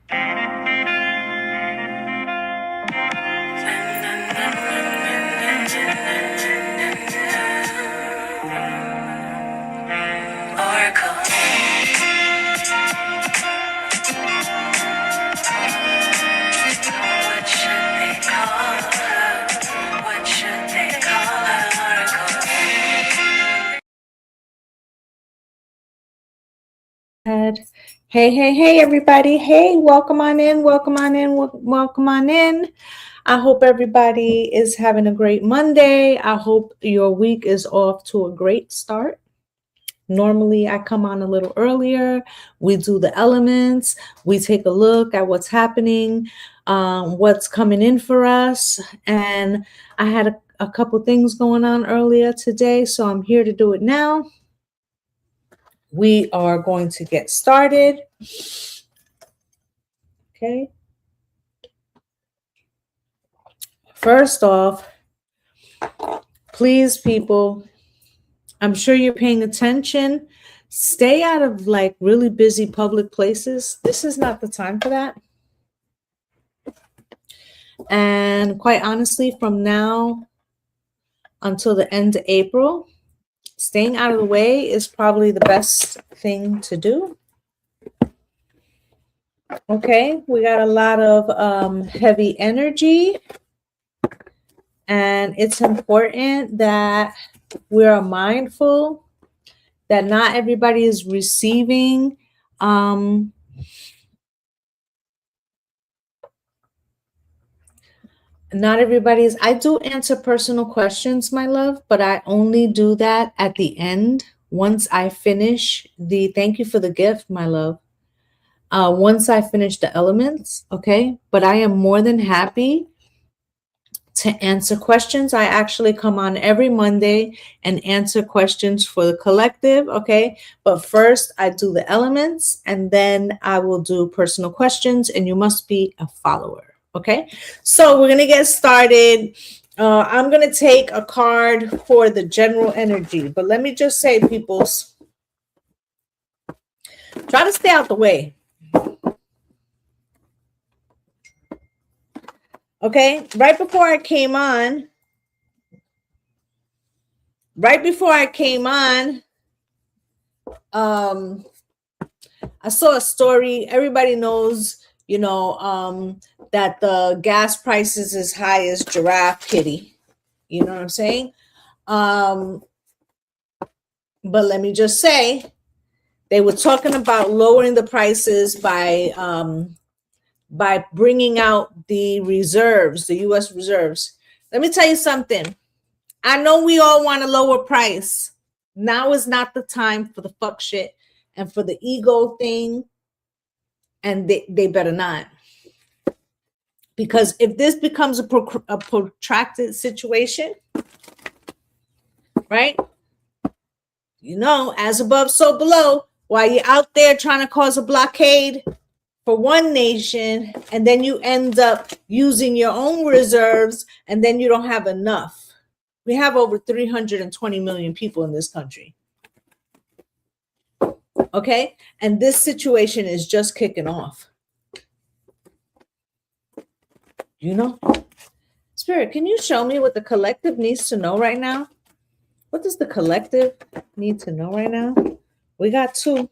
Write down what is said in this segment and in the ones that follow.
Oracle. What should they call her? What should they call her? Oracle. Hey, everybody. Hey, welcome on in, welcome on in, welcome on in. I hope everybody is having a great Monday. I hope your week is off to a great start. Normally, I come on a little earlier. We do the elements. We take a look at what's happening, what's coming in for us. And I had a couple things going on earlier today, so I'm here to do it now. We are going to get started. Okay. First off, please, people, I'm sure you're paying attention. Stay out of like really busy public places. This is not the time for that. And quite honestly, from now until the end of April, staying out of the way is probably the best thing to do. Okay, we got a lot of heavy energy, and it's important that we are mindful that not everybody is receiving not everybody's. I do answer personal questions, my love, but I only do that at the end once I finish the thank you for the gift, my love. Once I finish the elements, okay? But I am more than happy to answer questions. I actually come on every Monday and answer questions for the collective, okay? But first, I do the elements and then I will do personal questions, and you must be a follower. Okay, so we're gonna get started. I'm gonna take a card for the general energy, but let me just say, peoples, try to stay out the way. Okay, right before I came on, I saw a story. Everybody knows, that the gas prices is high as Giraffe Kitty. You know what I'm saying? But let me just say, they were talking about lowering the prices by bringing out the reserves, the U.S. reserves. Let me tell you something. I know we all want a lower price. Now is not the time for the fuck shit and for the ego thing. And they better not. Because if this becomes a protracted situation, right? As above, so below, while you're out there trying to cause a blockade for one nation, and then you end up using your own reserves, and then you don't have enough. We have over 320 million people in this country. Okay? And this situation is just kicking off. Spirit, can you show me what the collective needs to know right now? What does the collective need to know right now? We got two.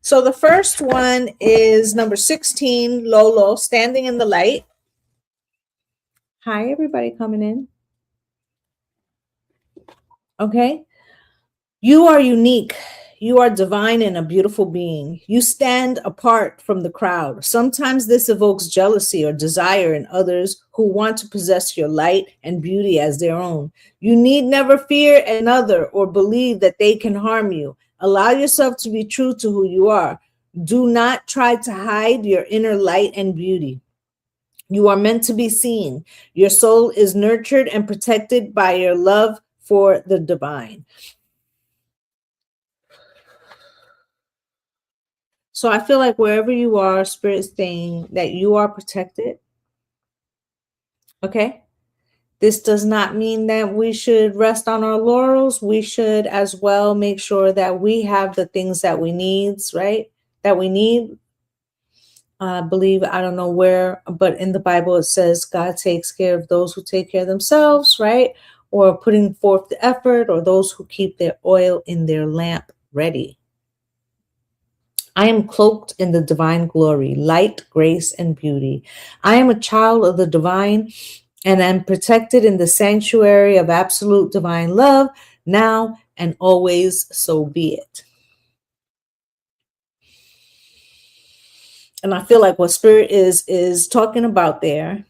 So the first one is number 16, Lolo, standing in the light. Hi, everybody coming in. Okay. You are unique. You are divine and a beautiful being. You stand apart from the crowd. Sometimes this evokes jealousy or desire in others who want to possess your light and beauty as their own. You need never fear another or believe that they can harm you. Allow yourself to be true to who you are. Do not try to hide your inner light and beauty. You are meant to be seen. Your soul is nurtured and protected by your love for the divine. So I feel like wherever you are, Spirit is saying that you are protected. Okay? This does not mean that we should rest on our laurels. We should as well make sure that we have the things that we need, right? That we need. I believe, I don't know where, but in the Bible it says God takes care of those who take care of themselves, right? Or putting forth the effort, or those who keep their oil in their lamp ready. I am cloaked in the divine glory, light, grace, and beauty. I am a child of the divine and am protected in the sanctuary of absolute divine love, now and always, so be it. And I feel like what Spirit is talking about there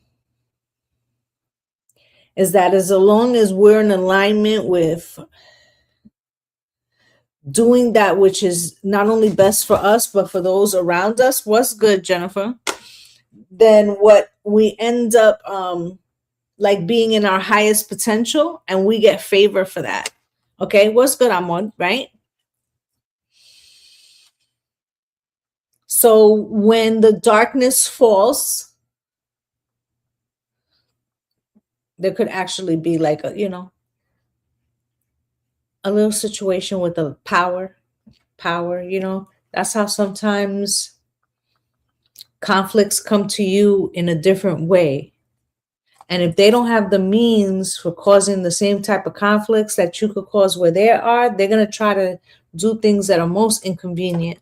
is that as long as we're in alignment with doing that which is not only best for us, but for those around us, what's good, Jennifer? Then what we end up like being in our highest potential, and we get favor for that. Okay, what's good, Amon, right? So when the darkness falls, there could actually be like a, a little situation with the power, that's how sometimes conflicts come to you in a different way. And if they don't have the means for causing the same type of conflicts that you could cause where they are, they're going to try to do things that are most inconvenient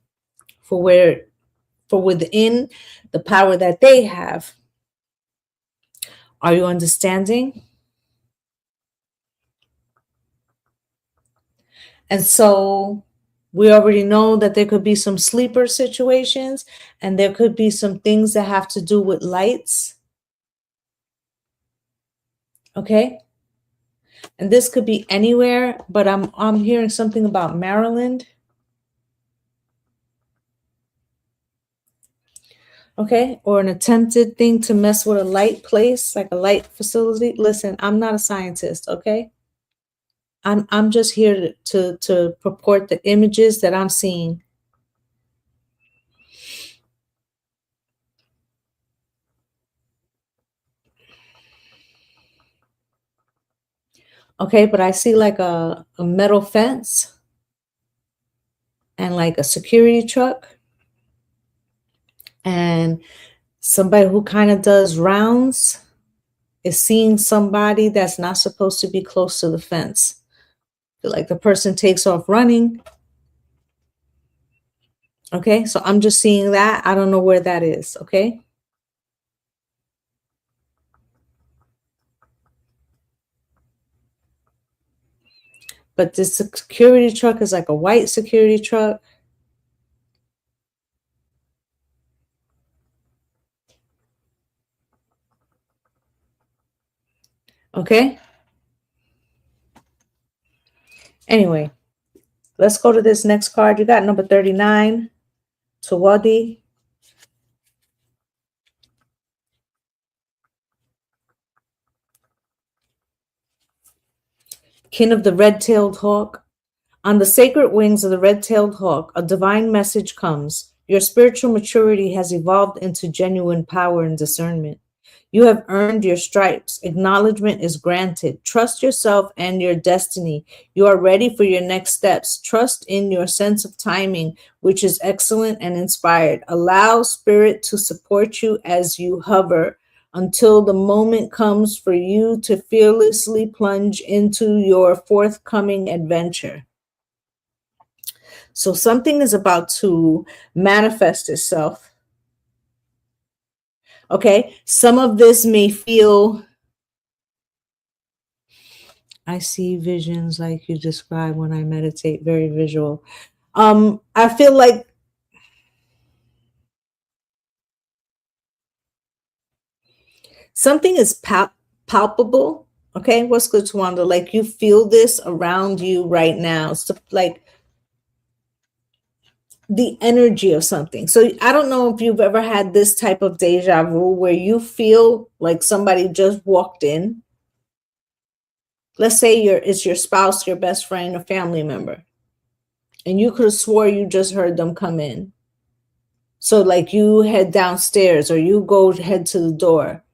for within the power that they have. Are you understanding? And so we already know that there could be some sleeper situations, and there could be some things that have to do with lights. Okay? And this could be anywhere, but I'm hearing something about Maryland. Okay? Or an attempted thing to mess with a light place, like a light facility. Listen, I'm not a scientist, okay? I'm just here to purport the images that I'm seeing. Okay, but I see like a metal fence and like a security truck and somebody who kind of does rounds is seeing somebody that's not supposed to be close to the fence. Like the person takes off running. Okay, so I'm just seeing that. I don't know where that is. Okay. But this security truck is like a white security truck. Okay. Anyway, let's go to this next card. You got number 39, Tawadi. Kin of the red-tailed hawk. On the sacred wings of the red-tailed hawk, a divine message comes. Your spiritual maturity has evolved into genuine power and discernment. You have earned your stripes. Acknowledgement is granted. Trust yourself and your destiny. You are ready for your next steps. Trust in your sense of timing, which is excellent and inspired. Allow spirit to support you as you hover until the moment comes for you to fearlessly plunge into your forthcoming adventure. So something is about to manifest itself. Okay, some of this may feel, I see visions like you describe when I meditate, very visual. I feel like something is palpable. Okay, what's good, Tawanda? Like you feel this around you right now. So like the energy of something. So I don't know if you've ever had this type of deja vu where you feel like somebody just walked in. Let's say it's your spouse, your best friend, a family member, and you could have swore you just heard them come in. So like you head downstairs or you go head to the door,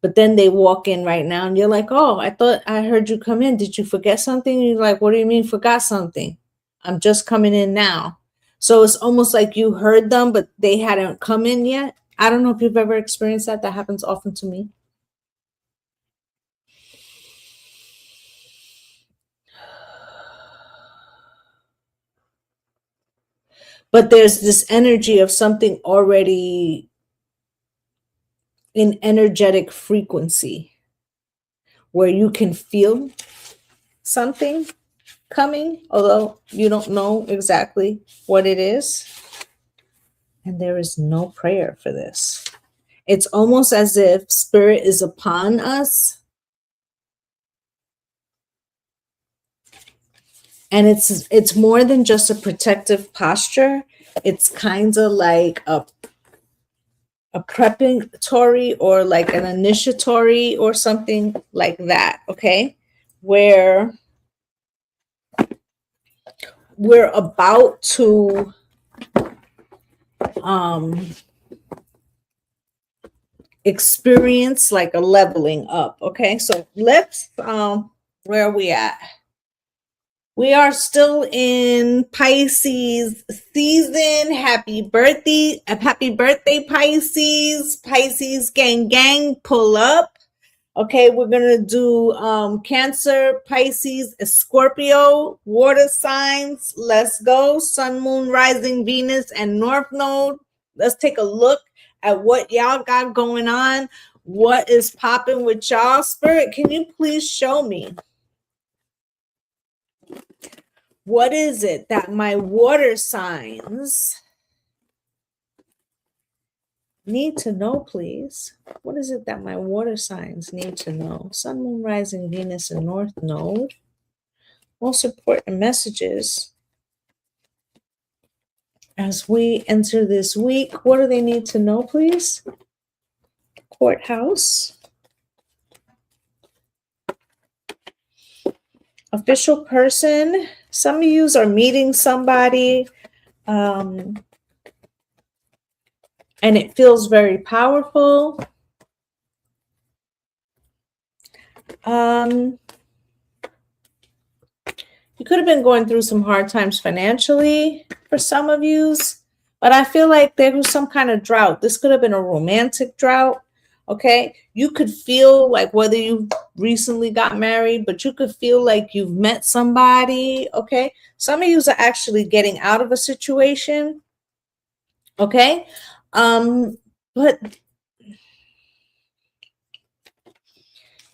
But then they walk in right now and you're like, oh, I thought I heard you come in. Did you forget something? And you're like, what do you mean forgot something? I'm just coming in now. So it's almost like you heard them, but they hadn't come in yet. I don't know if you've ever experienced that. That happens often to me. But there's this energy of something already in energetic frequency where you can feel something coming, although you don't know exactly what it is. And there is no prayer for this. It's almost as if spirit is upon us. And it's more than just a protective posture. It's kind of like a preparatory or like an initiatory or something like that, okay? Where we're about to experience like a leveling up, okay? So let's where are we at? We are still in Pisces season. Happy birthday, Pisces. Pisces gang, pull up. Okay, we're gonna do Cancer, Pisces, Scorpio, water signs. Let's go. Sun, moon, rising, Venus, and North Node. Let's take a look at what y'all got going on. What is popping with y'all? Spirit, can you please show me? What is it that my water signs need to know, please? What is it that my water signs need to know? Sun, moon, rising, Venus, and North Node. Most important messages as we enter this week. What do they need to know, please? Courthouse. Official person. Some of you are meeting somebody, and it feels very powerful. You could have been going through some hard times financially for some of you, but I feel like there was some kind of drought. This could have been a romantic drought. Okay, you could feel like whether you recently got married, but you could feel like you've met somebody. Okay, some of you are actually getting out of a situation. Okay, but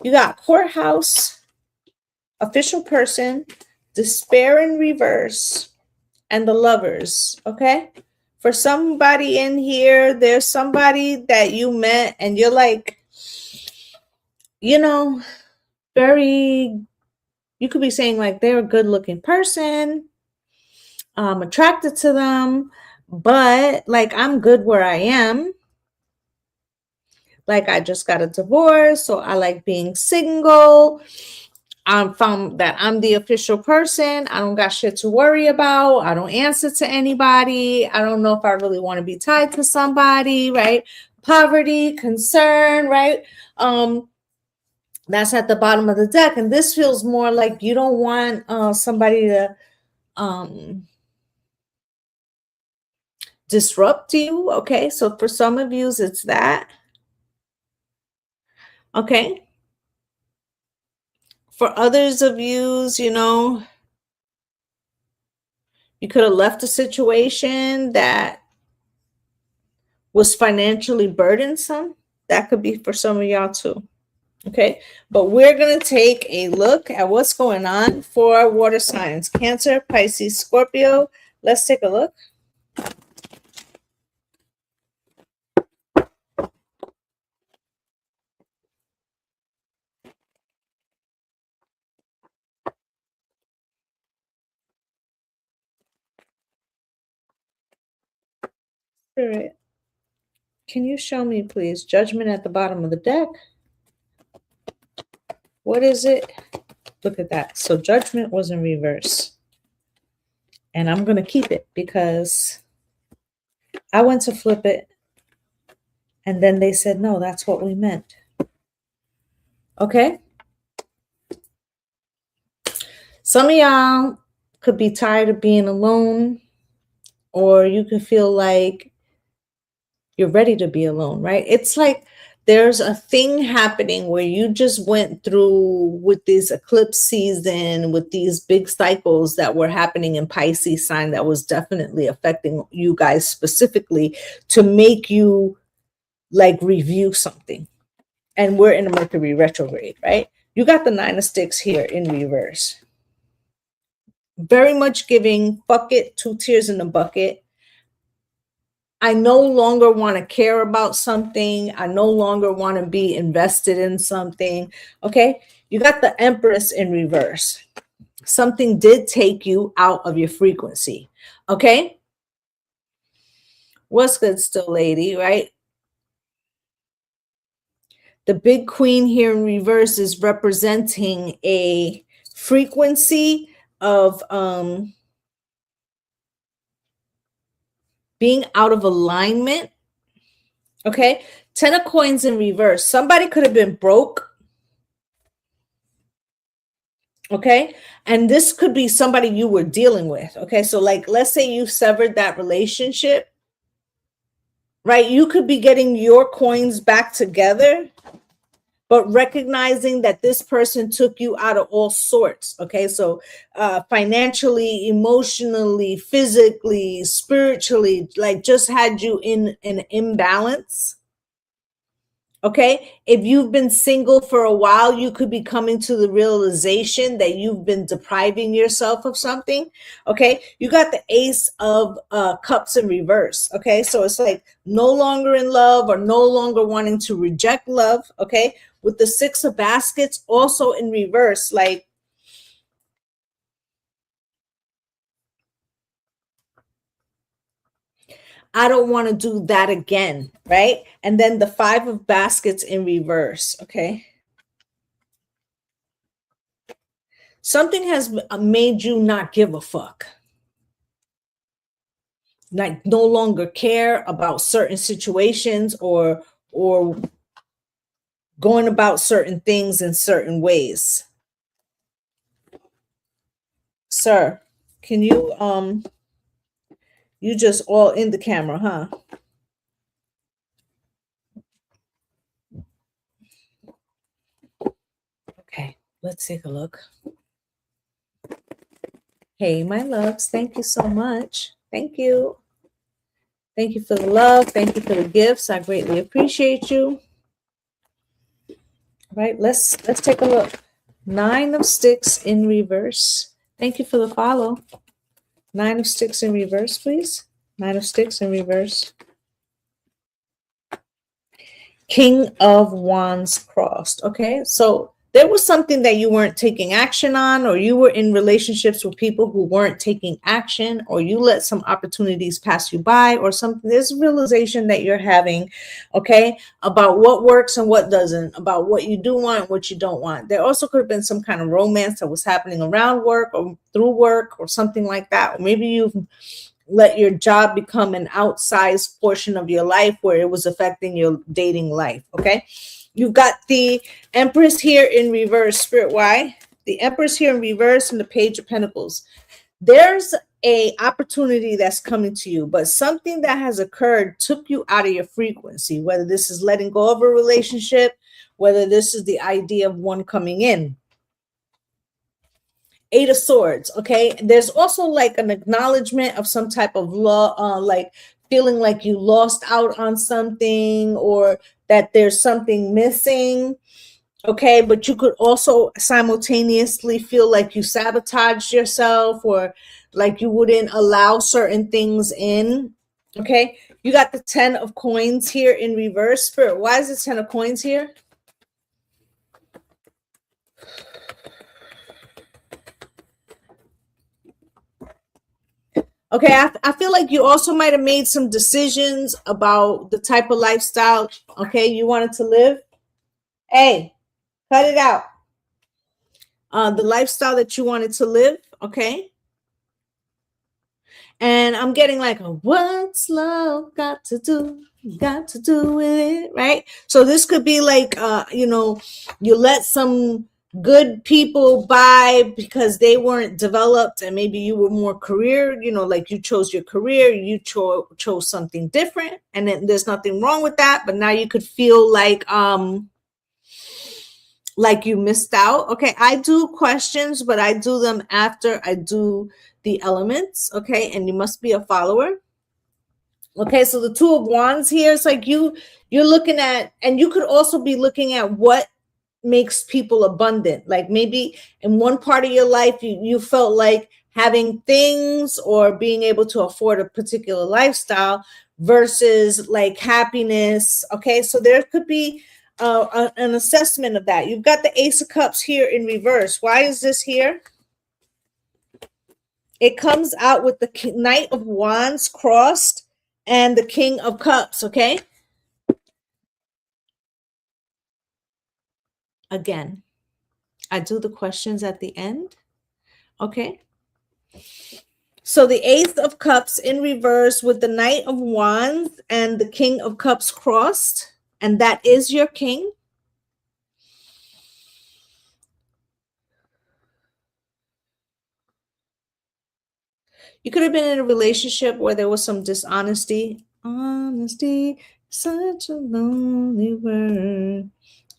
you got courthouse, official person, despair in reverse, and the lovers. Okay, for somebody in here, there's somebody that you met and you're like, you know, very, you could be saying like they're a good looking person, attracted to them, but like I'm good where I am. Like I just got a divorce, so I like being single. I found that I'm the official person. I don't got shit to worry about. I don't answer to anybody. I don't know if I really want to be tied to somebody, right? Poverty, concern, right? That's at the bottom of the deck. And this feels more like you don't want somebody to disrupt you. Okay, so for some of you, it's that. Okay. For others of you, you know, you could have left a situation that was financially burdensome. That could be for some of y'all too. Okay, but we're going to take a look at what's going on for water signs, Cancer, Pisces, Scorpio. Let's take a look. Spirit, can you show me, please, Judgment at the bottom of the deck? What is it? Look at that. So Judgment was in reverse. And I'm going to keep it because I went to flip it. And then they said, no, that's what we meant. Okay. Some of y'all could be tired of being alone, or you could feel like you're ready to be alone, right? It's like there's a thing happening where you just went through with this eclipse season, with these big cycles that were happening in Pisces sign that was definitely affecting you guys specifically to make you like review something. And we're in a Mercury retrograde, right? You got the Nine of Sticks here in reverse. Very much giving fuck it, two tears in the bucket. I no longer want to care about something. I no longer want to be invested in something. Okay. You got the Empress in reverse. Something did take you out of your frequency. Okay. What's good still, lady, right? The big queen here in reverse is representing a frequency of being out of alignment. Okay. 10 of coins in reverse. Somebody could have been broke. Okay. And this could be somebody you were dealing with. Okay. So, like, let's say you severed that relationship, right? You could be getting your coins back together, but recognizing that this person took you out of all sorts. Okay. So, financially, emotionally, physically, spiritually, like just had you in an imbalance. Okay. If you've been single for a while, you could be coming to the realization that you've been depriving yourself of something. Okay. You got the Ace of Cups in reverse. Okay. So it's like no longer in love or no longer wanting to reject love. Okay. With the Six of Baskets also in reverse, like, I don't want to do that again. Right. And then the Five of Baskets in reverse. Okay. Something has made you not give a fuck, like no longer care about certain situations or going about certain things in certain ways. Sir, can you just all in the camera, huh? Okay, let's take a look. Hey, my loves, thank you so much. Thank you. Thank you for the love. Thank you for the gifts. I greatly appreciate you. All right, let's take a look. Nine of Sticks in reverse. Thank you for the follow. Nine of Sticks in reverse, please. Nine of Sticks in reverse. King of Wands crossed. Okay, so there was something that you weren't taking action on, or you were in relationships with people who weren't taking action, or you let some opportunities pass you by, or something. There's a realization that you're having, okay, about what works and what doesn't, about what you do want and what you don't want. There also could have been some kind of romance that was happening around work or through work or something like that. Or maybe you've let your job become an outsized portion of your life where it was affecting your dating life. Okay. You've got the Empress here in reverse. Spirit, why? The Empress here in reverse and the Page of Pentacles. There's a opportunity that's coming to you, but something that has occurred took you out of your frequency, whether this is letting go of a relationship, whether this is the idea of one coming in. Eight of Swords. Okay. There's also like an acknowledgement of some type of law, like feeling like you lost out on something or that there's something missing. Okay. But you could also simultaneously feel like you sabotaged yourself or like you wouldn't allow certain things in. Okay. You got the 10 of Coins here in reverse. Spirit, why is the 10 of Coins here? Okay, I feel like you also might have made some decisions about the type of lifestyle, okay, you wanted to live. Hey, cut it out. The lifestyle that you wanted to live, okay? And I'm getting like a what's love got to do? Got to do with it, right? So this could be like you let some good people by because they weren't developed and maybe you were more career, like you chose your career, you chose something different, and then there's nothing wrong with that, but now you could feel like you missed out. Okay, I do questions, but I do them after I do the elements. Okay, and you must be a follower. Okay, so the Two of Wands here, it's like you're looking at, and you could also be looking at what makes people abundant. Like maybe in one part of your life, you felt like having things or being able to afford a particular lifestyle versus like happiness. Okay, so there could be an assessment of that. You've got the Ace of Cups here in reverse. Why is this here? It comes out with the Knight of Wands crossed and the King of Cups, okay? Again, I do the questions at the end, okay? So the Ace of Cups in reverse with the Knight of Wands and the King of Cups crossed, and that is your king. You could have been in a relationship where there was some dishonesty. Honesty, such a lonely word.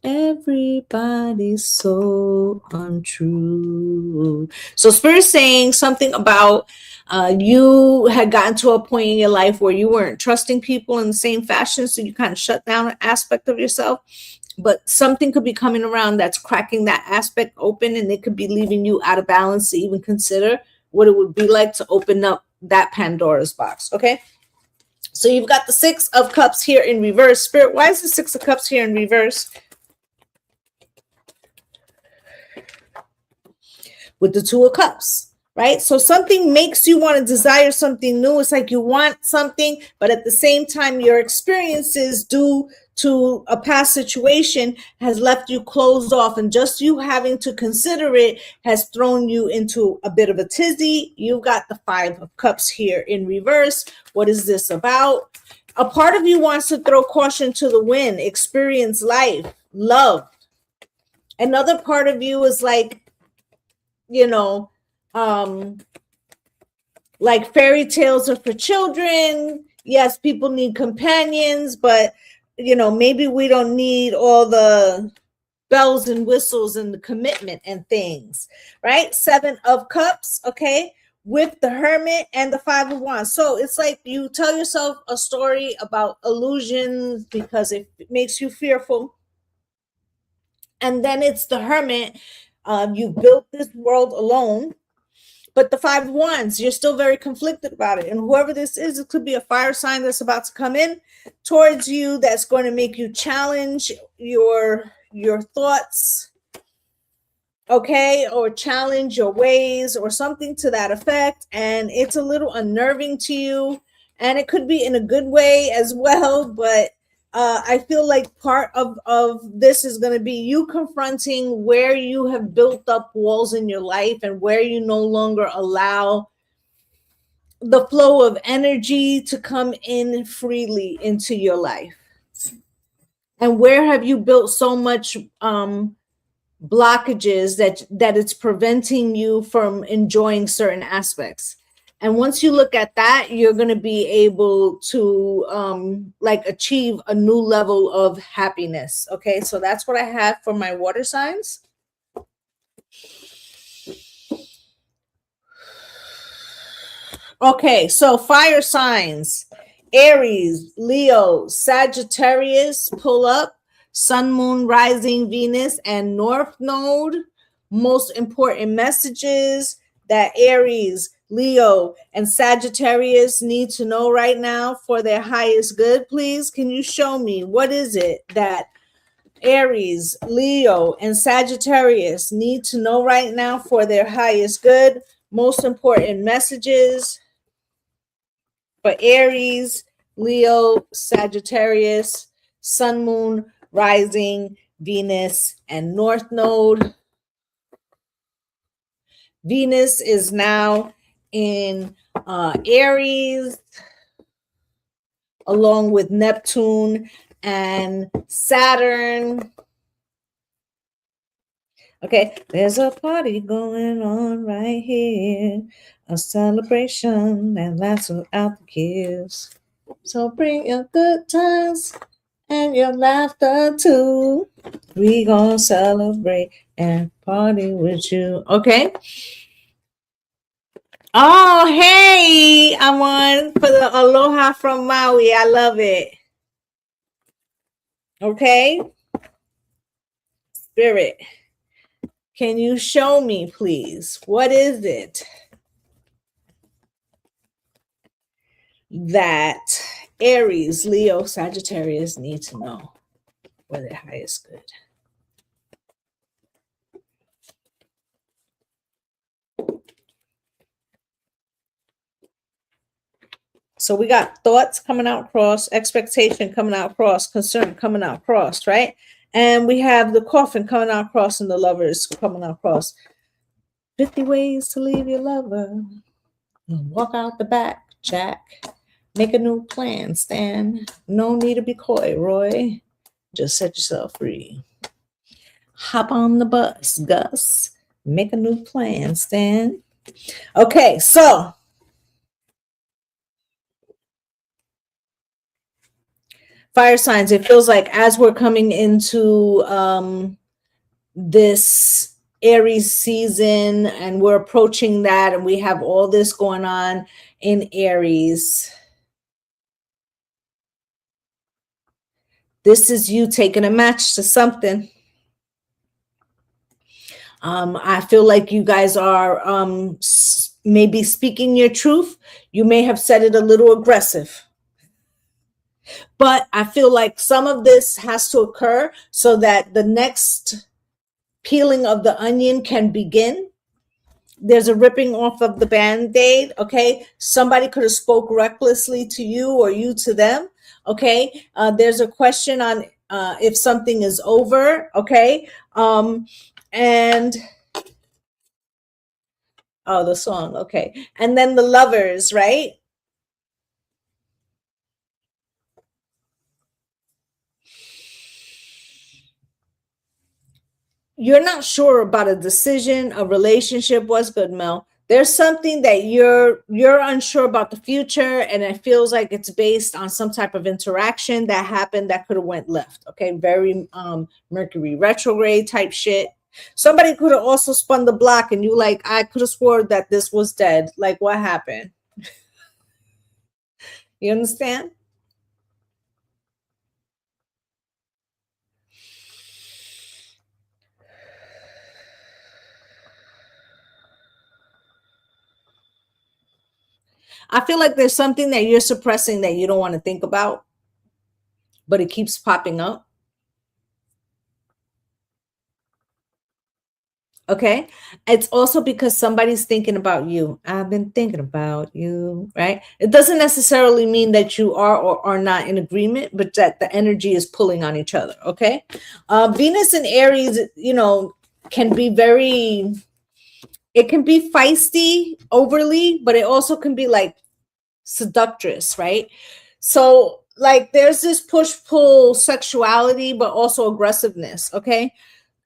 Everybody's so untrue. So Spirit's saying something about you had gotten to a point in your life where you weren't trusting people in the same fashion, so you kind of shut down an aspect of yourself. But something could be coming around that's cracking that aspect open, and it could be leaving you out of balance to even consider what it would be like to open up that Pandora's box. Okay, so you've got the Six of Cups here in reverse. Spirit, why is the Six of Cups here in reverse with the Two of Cups? Right? So something makes you want to desire something new. It's like you want something, but at the same time, your experiences due to a past situation has left you closed off, and just you having to consider it has thrown you into a bit of a tizzy. You've got the Five of Cups here in reverse. What is this about? A part of you wants to throw caution to the wind, experience life, love. Another part of you is like, like fairy tales are for children. Yes, people need companions, but maybe we don't need all the bells and whistles and the commitment and things, right? Seven of Cups, okay, with the Hermit and the Five of Wands. So it's like you tell yourself a story about illusions because it makes you fearful. And then it's the Hermit. You built this world alone. But the Five of Wands, you're still very conflicted about it. And whoever this is, it could be a fire sign that's about to come in towards you that's going to make you challenge your thoughts, okay, or challenge your ways or something to that effect. And it's a little unnerving to you. And it could be in a good way as well, but I feel like part of this is going to be you confronting where you have built up walls in your life and where you no longer allow the flow of energy to come in freely into your life. And where have you built so much blockages that it's preventing you from enjoying certain aspects? And once you look at that, you're going to be able to like achieve a new level of happiness. Okay, so that's what I have for my water signs. Okay, so fire signs: Aries, Leo, Sagittarius, pull up, Sun, Moon, Rising, Venus, and North Node. Most important messages that Aries, Leo, and Sagittarius need to know right now for their highest good. Please, can you show me what is it that Aries, Leo, and Sagittarius need to know right now for their highest good? Most important messages for Aries, Leo, Sagittarius, Sun, Moon, Rising, Venus, and North Node. Venus is now in Aries, along with Neptune and Saturn. Okay, there's a party going on right here, a celebration that lasts without the kids. So bring your good times and your laughter too. We gonna celebrate and party with you. Okay. Oh, hey, I'm on for the Aloha from Maui. I love it. Okay. Spirit, can you show me, please? What is it that Aries, Leo, Sagittarius need to know for their highest good? So we got thoughts coming out cross, expectation coming out cross, concern coming out cross, right? And we have the coffin coming out cross and the lovers coming out cross. 50 ways to leave your lover. Walk out the back, Jack. Make a new plan, Stan. No need to be coy, Roy. Just set yourself free. Hop on the bus, Gus. Make a new plan, Stan. Okay, so fire signs, it feels like as we're coming into this Aries season and we're approaching that and we have all this going on in Aries, this is you taking a match to something. I feel like you guys are maybe speaking your truth. You may have said it a little aggressive. But I feel like some of this has to occur so that the next peeling of the onion can begin. There's a ripping off of the Band-Aid, okay? Somebody could have spoke recklessly to you or you to them, okay? There's a question on if something is over, okay? And oh, the song, okay. And then the lovers, right? You're not sure about a decision, a relationship. What's good, Mel? There's something that you're unsure about the future, and it feels like it's based on some type of interaction that happened that could have went left. Okay, very Mercury retrograde type shit. Somebody could have also spun the block, and you like, I could have swore that this was dead. Like, what happened? You understand? I feel like there's something that you're suppressing that you don't want to think about, but it keeps popping up. Okay. It's also because somebody's thinking about you. I've been thinking about you, right? It doesn't necessarily mean that you are or are not in agreement, but that the energy is pulling on each other. Okay. Venus and Aries, can be it can be feisty overly, but it also can be like seductress, right? So like there's this push-pull sexuality, but also aggressiveness. Okay.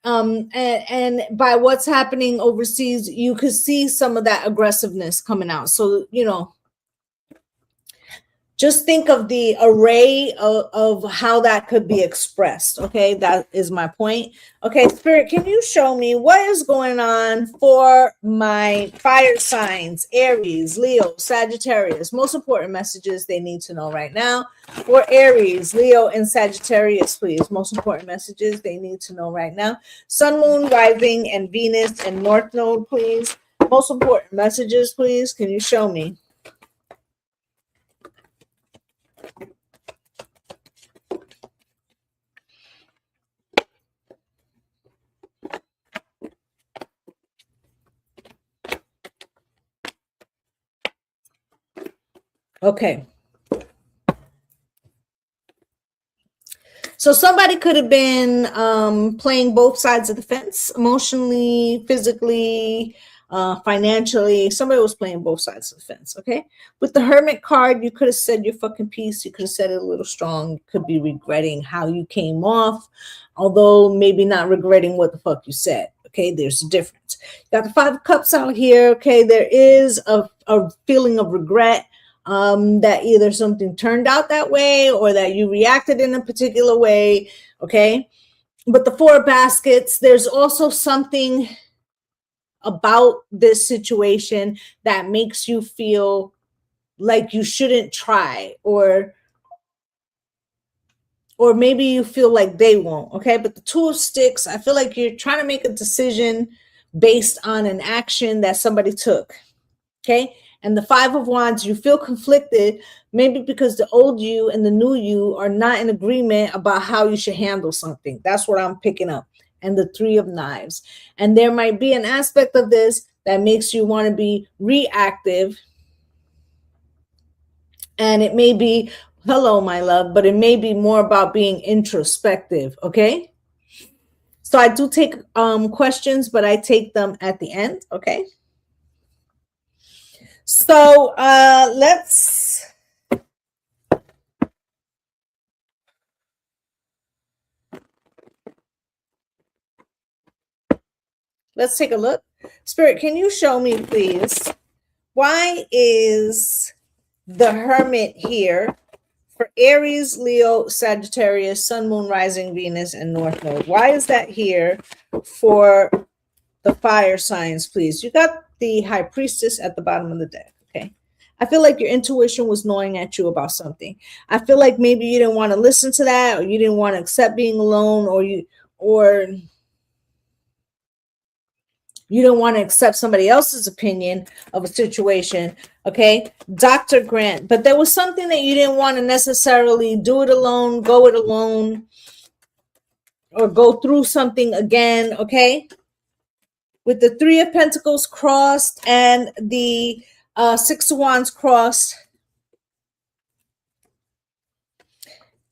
And by what's happening overseas, you could see some of that aggressiveness coming out. So just think of the array of how that could be expressed. Okay, that is my point. Okay, Spirit, can you show me what is going on for my fire signs, Aries, Leo, Sagittarius? Most important messages they need to know right now for Aries, Leo, and Sagittarius, please. Most important messages they need to know right now. Sun, Moon, Rising, and Venus, and North Node, please. Most important messages, please. Can you show me? Okay. So somebody could have been playing both sides of the fence, emotionally, physically, financially. Somebody was playing both sides of the fence. Okay. With the Hermit card, you could have said your fucking piece. You could have said it a little strong. You could be regretting how you came off, although maybe not regretting what the fuck you said. Okay, there's a difference. You got the Five of Cups out here. Okay, there is a feeling of regret, that either something turned out that way or that you reacted in a particular way. Okay, but the Four of Baskets, there's also something about this situation that makes you feel like you shouldn't try, or maybe you feel like they won't. Okay, but the Two of Sticks, I feel like you're trying to make a decision based on an action that somebody took. Okay, and the Five of Wands, you feel conflicted, maybe because the old you and the new you are not in agreement about how you should handle something. That's what I'm picking up. And the Three of Knives, and there might be an aspect of this that makes you want to be reactive, and it may be, hello my love, but it may be more about being introspective. Okay, so I do take questions, but I take them at the end. Okay, so let's take a look. Spirit, can you show me, please, why is the Hermit here for Aries, Leo, Sagittarius, Sun, Moon, Rising, Venus, and North Node? Why is that here for the fire signs, please? You got the High Priestess at the bottom of the deck. Okay, I feel like your intuition was gnawing at you about something. I feel like maybe you didn't want to listen to that, or you didn't want to accept being alone, or you don't want to accept somebody else's opinion of a situation. Okay, Dr. Grant, but there was something that you didn't want to necessarily do it alone, go it alone, or go through something again. Okay, with the Three of Pentacles crossed and the Six of Wands crossed,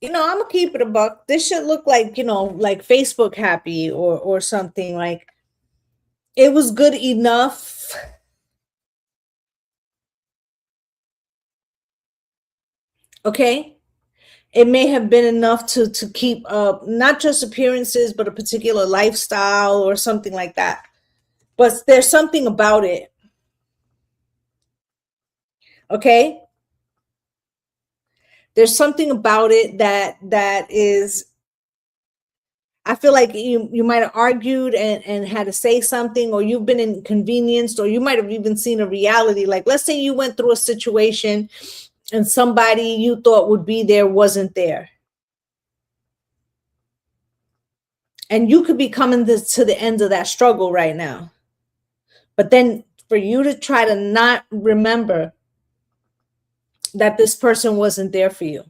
I'm gonna keep it a buck. This should look like, like Facebook happy or something. Like, it was good enough. Okay, it may have been enough to keep up not just appearances, but a particular lifestyle or something like that. But there's something about it. Okay, there's something about it that is, I feel like you might have argued and had to say something, or you've been inconvenienced, or you might have even seen a reality. Like, let's say you went through a situation and somebody you thought would be there wasn't there. And you could be coming to the end of that struggle right now. But then for you to try to not remember that this person wasn't there for you,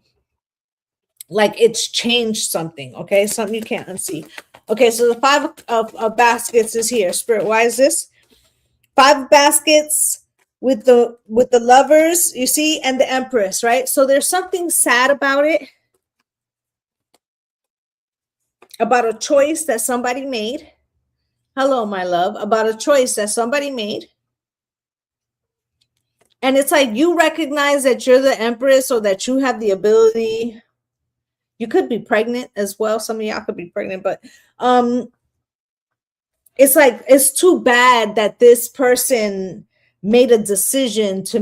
like it's changed something. Okay, something you can't unsee. Okay, so the Five of Baskets is here. Spirit, why is this? Five of Baskets with the Lovers, you see, and the Empress, right? So there's something sad about it, about a choice that somebody made. Hello, my love. About a choice that somebody made. And it's like you recognize that you're the Empress, or that you have the ability. You could be pregnant as well. Some of y'all could be pregnant, but it's like, it's too bad that this person made a decision to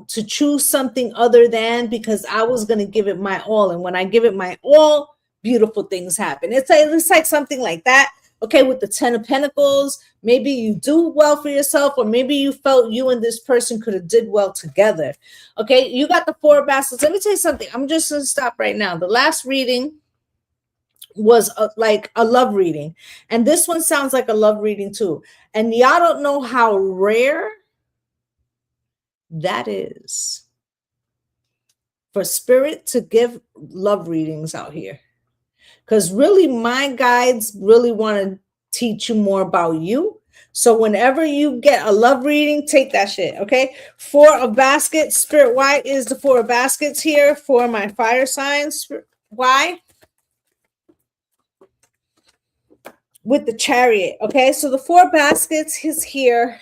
to choose something other than, because I was going to give it my all. And when I give it my all, beautiful things happen. It's like something like that. Okay, with the Ten of Pentacles, maybe you do well for yourself, or maybe you felt you and this person could have did well together. Okay, you got the Four of Baskets. Let me tell you something. I'm just going to stop right now. The last reading was like a love reading, and this one sounds like a love reading too. And y'all don't know how rare that is for Spirit to give love readings out here. Because really, my guides really want to teach you more about you. So whenever you get a love reading, take that shit, okay? Four of Baskets. Spirit, why is the Four of Baskets here for my fire signs? Why? with the Chariot. Okay, so the 4 baskets is here.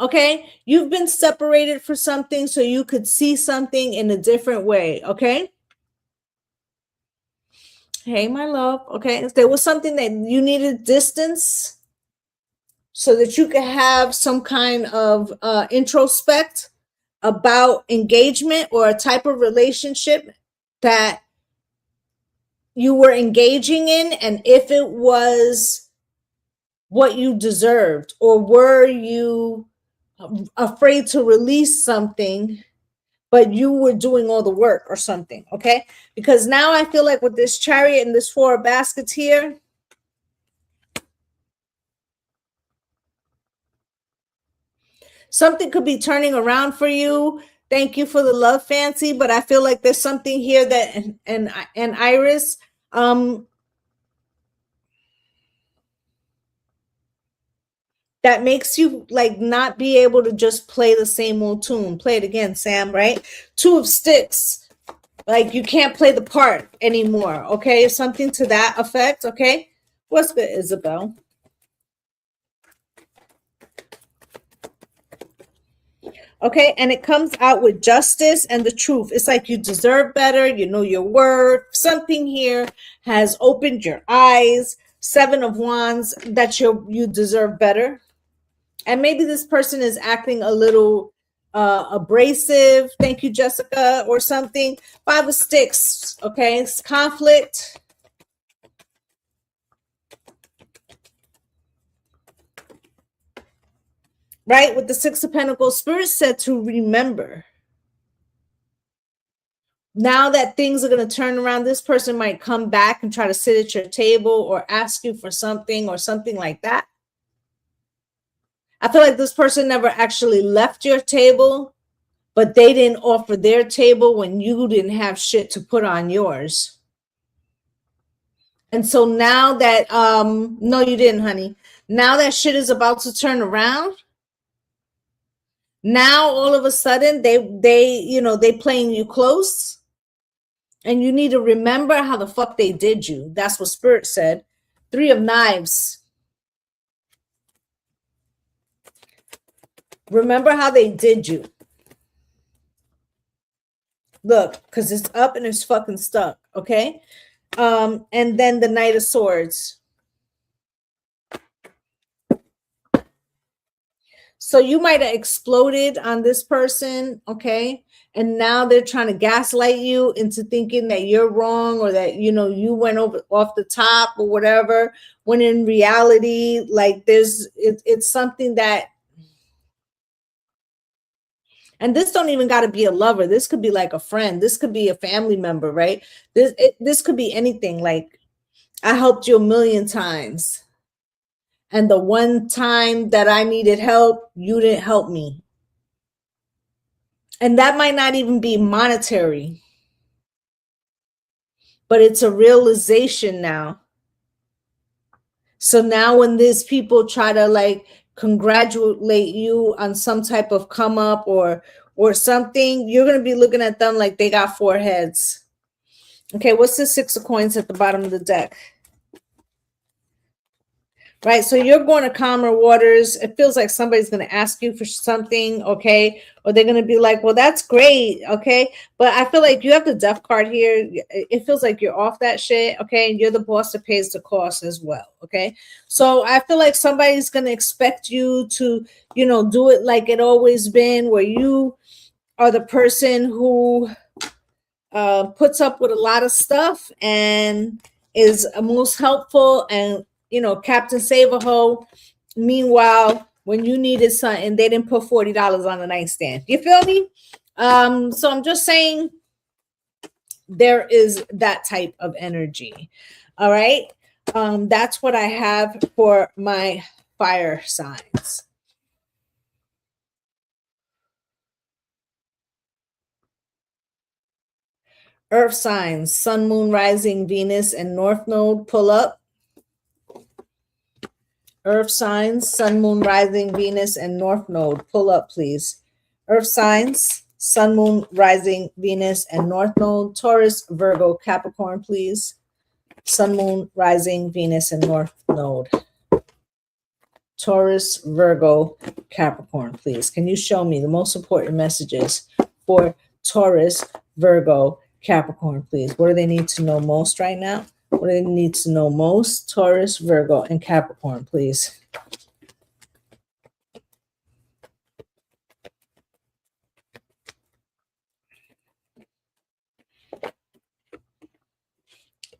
Okay, you've been separated for something so you could see something in a different way. Okay. Hey, my love. Okay, if there was something that you needed distance so that you could have some kind of introspect about engagement or a type of relationship that you were engaging in, and if it was what you deserved, or were you afraid to release something but you were doing all the work or something. Okay, because now I feel like with this Chariot and this 4 baskets here, something could be turning around for you. Thank you for the love, Fancy, but I feel like there's something here that and Iris, that makes you like not be able to just play the same old tune. Play it again, Sam, right? 2 of sticks. Like you can't play the part anymore. Okay, something to that effect. Okay, what's good, Isabel? Okay, and it comes out with justice and the truth. It's like you deserve better, you know your worth. Something here has opened your eyes. 7 of Wands, that you deserve better. And maybe this person is acting a little abrasive. Thank you, Jessica, or something. 5 of Sticks. Okay, it's conflict. Right, with the 6 of Pentacles, Spirit said to remember. Now that things are going to turn around, this person might come back and try to sit at your table or ask you for something or something like that. I feel like this person never actually left your table, but they didn't offer their table when you didn't have shit to put on yours. And so now that, no, you didn't, honey. Now that shit is about to turn around. Now all of a sudden they playing you close. And you need to remember how the fuck they did you. That's what Spirit said. 3 of Knives. Remember how they did you. Look, because it's up and it's fucking stuck. Okay. And then the Knight of Swords. So you might have exploded on this person. Okay. And now they're trying to gaslight you into thinking that you're wrong, or that, you went off the top or whatever, when in reality, like it's something that, and this don't even got to be a lover. This could be like a friend. This could be a family member, right? This could be anything. Like, I helped you a million times, and the one time that I needed help, you didn't help me. And that might not even be monetary, but it's a realization now. So now when these people try to like congratulate you on some type of come up or something, you're going to be looking at them like they got 4 heads. Okay, what's the 6 of Coins at the bottom of the deck? Right, so you're going to calmer waters. It feels like somebody's going to ask you for something, okay? Or they're going to be like, well, that's great, okay? But I feel like you have the Death card here. It feels like you're off that shit, okay? And you're the boss that pays the cost as well, okay? So I feel like somebody's going to expect you to, do it like it always been, where you are the person who puts up with a lot of stuff and is most helpful and, Captain Save-A-Ho. Meanwhile, when you needed something, they didn't put $40 on the nightstand. You feel me? So I'm just saying there is that type of energy. All right. That's what I have for my fire signs. Earth signs, Sun, Moon, Rising, Venus, and North Node, pull up. Earth signs, Sun, Moon, Rising, Venus, and North Node, pull up, please. Earth signs, Sun, Moon, Rising, Venus, and North Node, Taurus, Virgo, Capricorn, please. Sun, Moon, Rising, Venus, and North Node. Taurus, Virgo, Capricorn, please. Can you show me the most important messages for Taurus, Virgo, Capricorn, please? What do they need to know most right now? What do they need to know most? Taurus, Virgo, and Capricorn, please.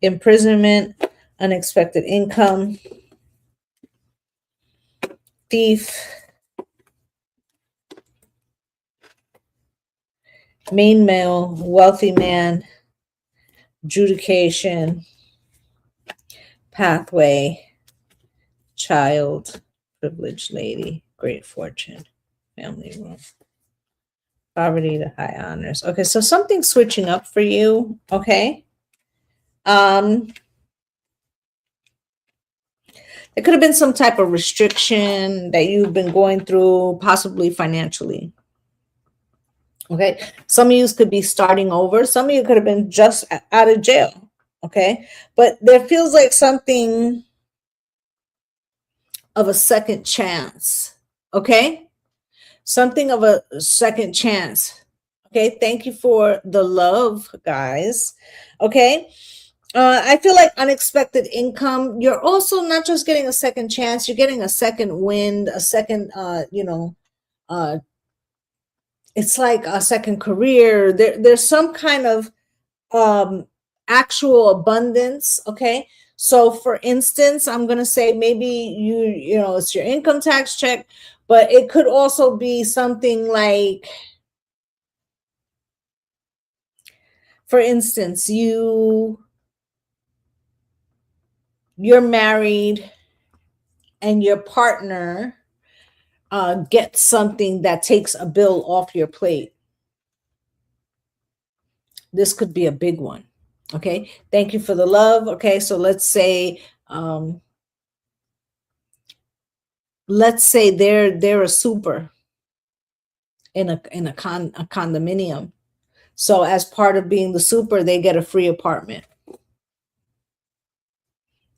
Imprisonment, unexpected income, thief, main male, wealthy man, adjudication, pathway, child, privileged lady, great fortune, family room, poverty to high honors. Okay, so something's switching up for you, okay? There could have been some type of restriction that you've been going through, possibly financially. Okay, some of you could be starting over. Some of you could have been just out of jail. Okay, but there feels like something of a second chance. Okay, something of a second chance. Okay, thank you for the love, guys. Okay. I feel like unexpected income. You're also not just getting a second chance, you're getting a second wind, a second, it's like a second career. There's some kind of actual abundance. Okay. So for instance, I'm going to say maybe it's your income tax check, but it could also be something like, for instance, you're married and your partner gets something that takes a bill off your plate. This could be a big one. Okay. Thank you for the love. Okay. So let's say they're a super in a condominium. So as part of being the super, they get a free apartment.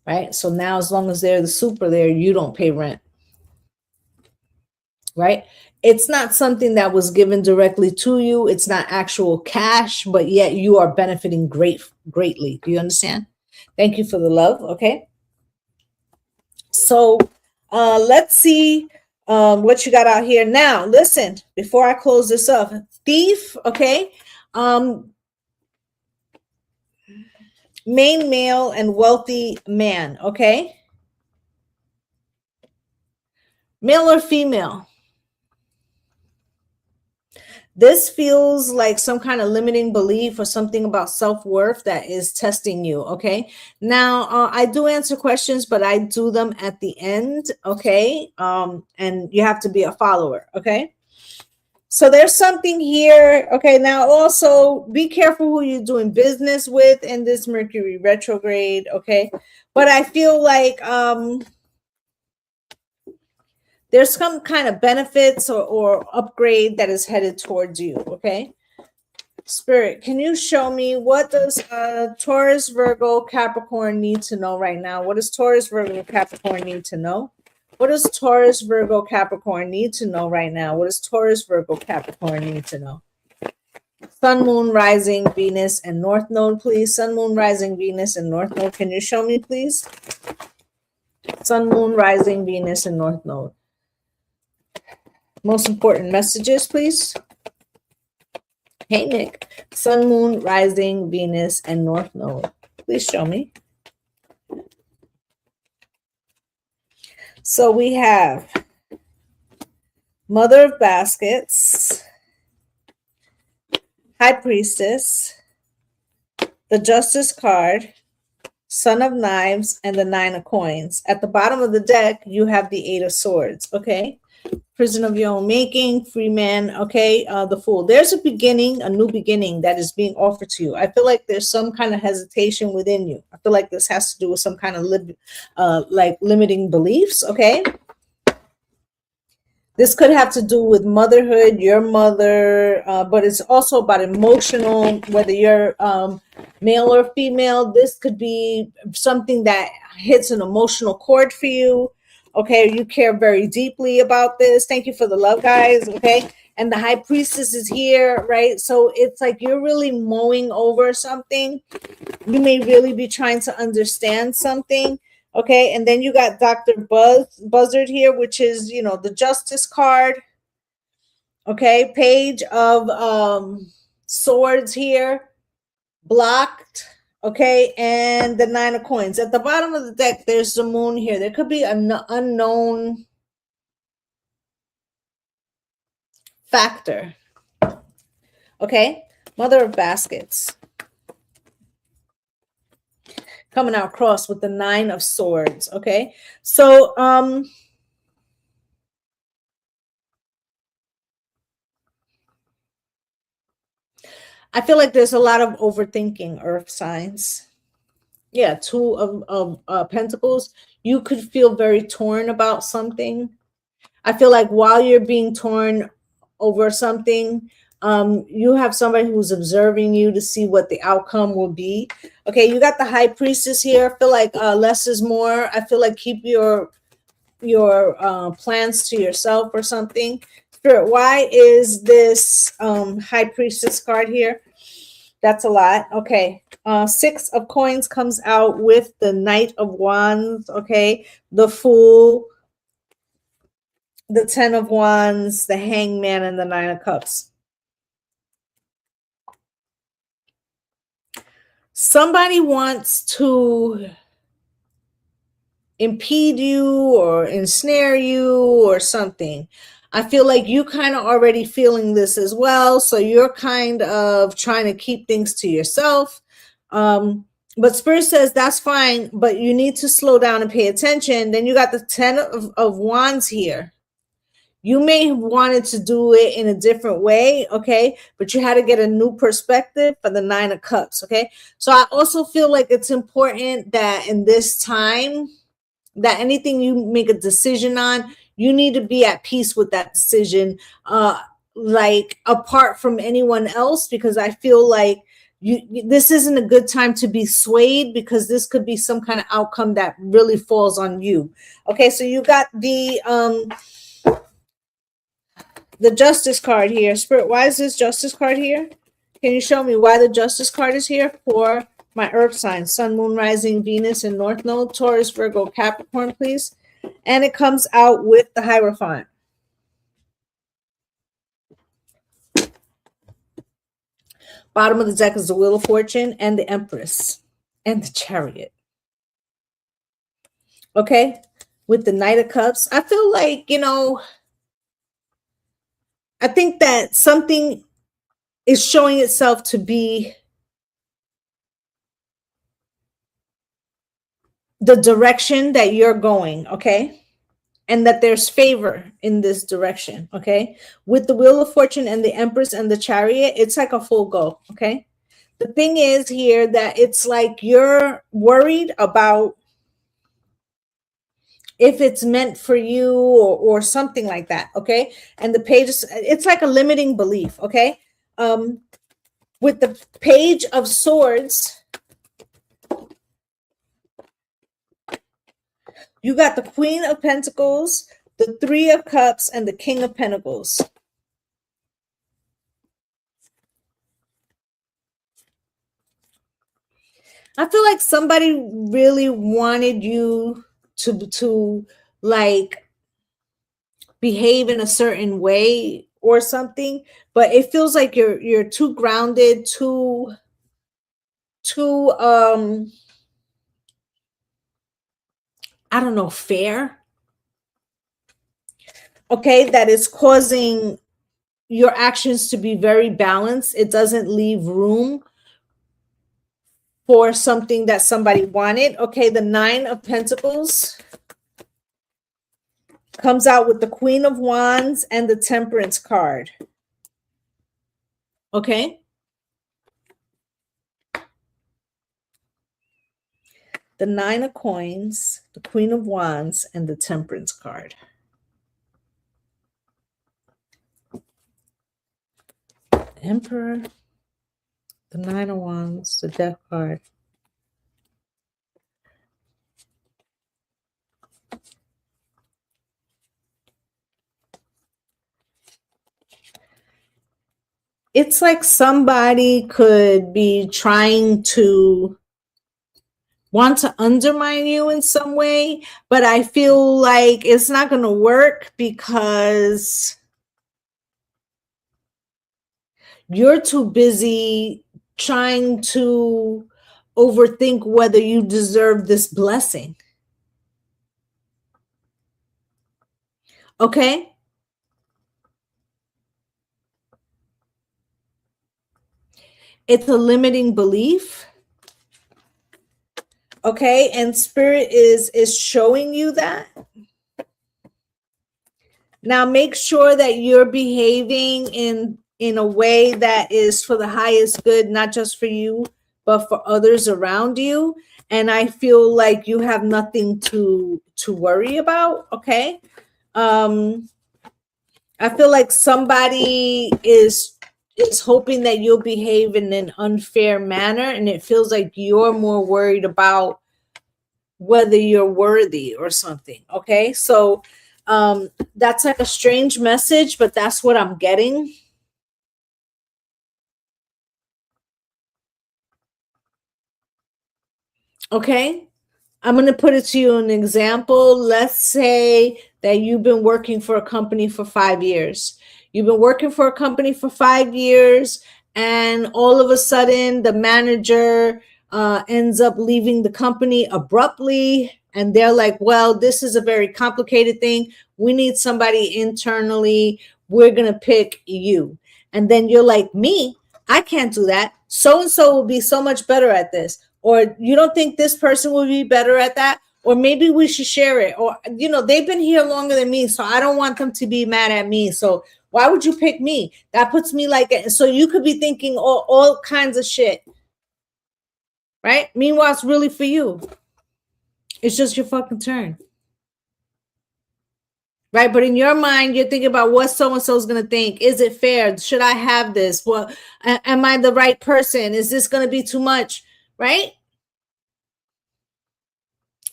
Right? So now as long as they're the super there, you don't pay rent. Right? It's not something that was given directly to you. It's not actual cash, but yet you are benefiting greatly. Do you understand? Thank you for the love. Okay. So let's see what you got out here. Now, listen, before I close this up, thief. Okay. Main male and wealthy man. Okay. Male or female? This feels like some kind of limiting belief or something about self-worth that is testing you. Okay. Now, I do answer questions, but I do them at the end. Okay. And you have to be a follower. Okay. So there's something here. Okay. Now also be careful who you're doing business with in this Mercury retrograde. Okay. But I feel like, there's some kind of benefits or upgrade that is headed towards you. Okay. Spirit, can you show me what does Taurus, Virgo, Capricorn need to know right now? What does Taurus, Virgo, Capricorn need to know? What does Taurus, Virgo, Capricorn need to know right now? What does Taurus, Virgo, Capricorn need to know? Sun, Moon, Rising, Venus, and North Node, please. Sun, Moon, Rising, Venus, and North Node. Can you show me, please? Sun, Moon, Rising, Venus, and North Node. Most important messages, please. Hey, Nick. Sun, Moon, Rising, Venus, and North Node. Please show me. So we have Mother of Baskets, High Priestess, the Justice card, Son of Knives, and the Nine of Coins. At the bottom of the deck, you have the Eight of Swords, okay? Prison of your own making, free man, okay? The Fool. There's a beginning, a new beginning that is being offered to you. I feel like there's some kind of hesitation within you. I feel like this has to do with some kind of like limiting beliefs, okay? This could have to do with motherhood, your mother, but it's also about emotional, whether you're male or female. This could be something that hits an emotional chord for you. Okay, you care very deeply about this. Thank you for the love, guys. Okay, and the high priestess is here, right? So it's like you're really mowing over something. You may really be trying to understand something. Okay, and then you got Dr. Buzzard here, which is, you know, the justice card. Okay, page of swords here, blocked. Okay, and the 9 of coins. At the bottom of the deck, there's the moon here. There could be an unknown factor. Okay, Mother of Baskets. Coming out cross with the 9 of swords. Okay, so I feel like there's a lot of overthinking, earth signs. Yeah, 2 of Pentacles. You could feel very torn about something. I feel like while you're being torn over something, you have somebody who's observing you to see what the outcome will be. Okay, you got the high priestess here. I feel like less is more. I feel like keep your plans to yourself or something. Spirit, why is this high priestess card here? That's a lot. Okay. 6 of coins comes out with the Knight of Wands. Okay. The Fool, the 10 of Wands, the Hangman, and the 9 of Cups. Somebody wants to impede you or ensnare you or something. I feel like you kind of already feeling this as well. So you're kind of trying to keep things to yourself. But Spirit says that's fine, but you need to slow down and pay attention. Then you got the 10 of Wands here. You may have wanted to do it in a different way, okay? But you had to get a new perspective for the 9 of Cups, okay? So I also feel like it's important that in this time, that anything you make a decision on, you need to be at peace with that decision, like apart from anyone else, because I feel like this isn't a good time to be swayed, because this could be some kind of outcome that really falls on you. Okay, so you got the Justice card here. Spirit, why is this Justice card here? Can you show me why the Justice card is here for my earth signs? Sun, Moon, Rising, Venus, and North Node, Taurus, Virgo, Capricorn, please. And it comes out with the Hierophant. Bottom of the deck is the Wheel of Fortune and the Empress and the Chariot. Okay? With the Knight of Cups. I feel like, you know, I think that something is showing itself to be the direction that you're going, okay? And that there's favor in this direction, okay? With the Wheel of Fortune and the Empress and the Chariot, it's like a full go, okay? The thing is here that it's like you're worried about if it's meant for you or something like that, okay? And the page, it's like a limiting belief, okay? With the Page of Swords, you got the Queen of Pentacles, the 3 of Cups, and the King of Pentacles. I feel like somebody really wanted you to like behave in a certain way or something, but it feels like you're too grounded, too I don't know, fair. Okay, that is causing your actions to be very balanced. It doesn't leave room for something that somebody wanted. Okay, the 9 of Pentacles comes out with the Queen of Wands and the Temperance card. Okay. The 9 of Coins, the Queen of Wands, and the Temperance card. Emperor, The Nine of Wands, the Death card. It's like somebody could be trying to want to undermine you in some way, but I feel like it's not going to work because you're too busy trying to overthink whether you deserve this blessing. Okay? It's a limiting belief. Okay? And Spirit is showing you that. Now make sure that you're behaving in a way that is for the highest good, not just for you, but for others around you. And I feel like you have nothing to worry about. Okay. I feel like somebody is hoping that you'll behave in an unfair manner, and it feels like you're more worried about whether you're worthy or something. Okay. So that's like a strange message, but that's what I'm getting. Okay. I'm going to put it to you an example. Let's say that you've been working for a company for 5 years. You've been working for a company for 5 years, and all of a sudden the manager ends up leaving the company abruptly. And they're like, well, this is a very complicated thing. We need somebody internally. We're going to pick you. And then you're like, me? I can't do that. So-and-so will be so much better at this. Or you don't think this person will be better at that? Or maybe we should share it. Or, they've been here longer than me, so I don't want them to be mad at me. So why would you pick me? That puts me so you could be thinking all kinds of shit. Right? Meanwhile, it's really for you. It's just your fucking turn. Right? But in your mind, you're thinking about what so-and-so is going to think. Is it fair? Should I have this? Well, am I the right person? Is this going to be too much? Right?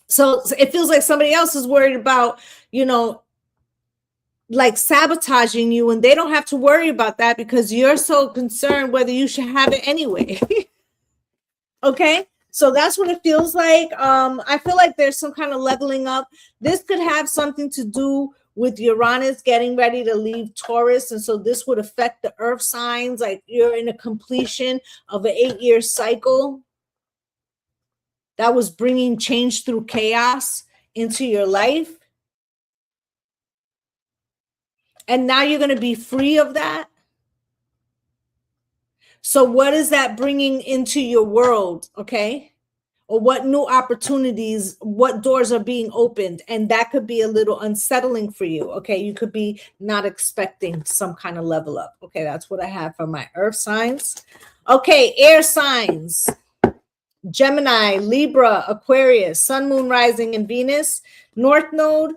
So it feels like somebody else is worried about, like sabotaging you, and they don't have to worry about that because you're so concerned whether you should have it anyway. Okay. So that's what it feels like. I feel like there's some kind of leveling up. This could have something to do with Uranus getting ready to leave Taurus. And so this would affect the earth signs. Like you're in a completion of an 8-year cycle that was bringing change through chaos into your life. And now you're going to be free of that. So what is that bringing into your world? Okay. Or what new opportunities, what doors are being opened? And that could be a little unsettling for you. Okay. You could be not expecting some kind of level up. Okay. That's what I have for my earth signs. Okay. Air signs. Gemini, Libra, Aquarius, Sun, Moon, Rising, and Venus. North Node.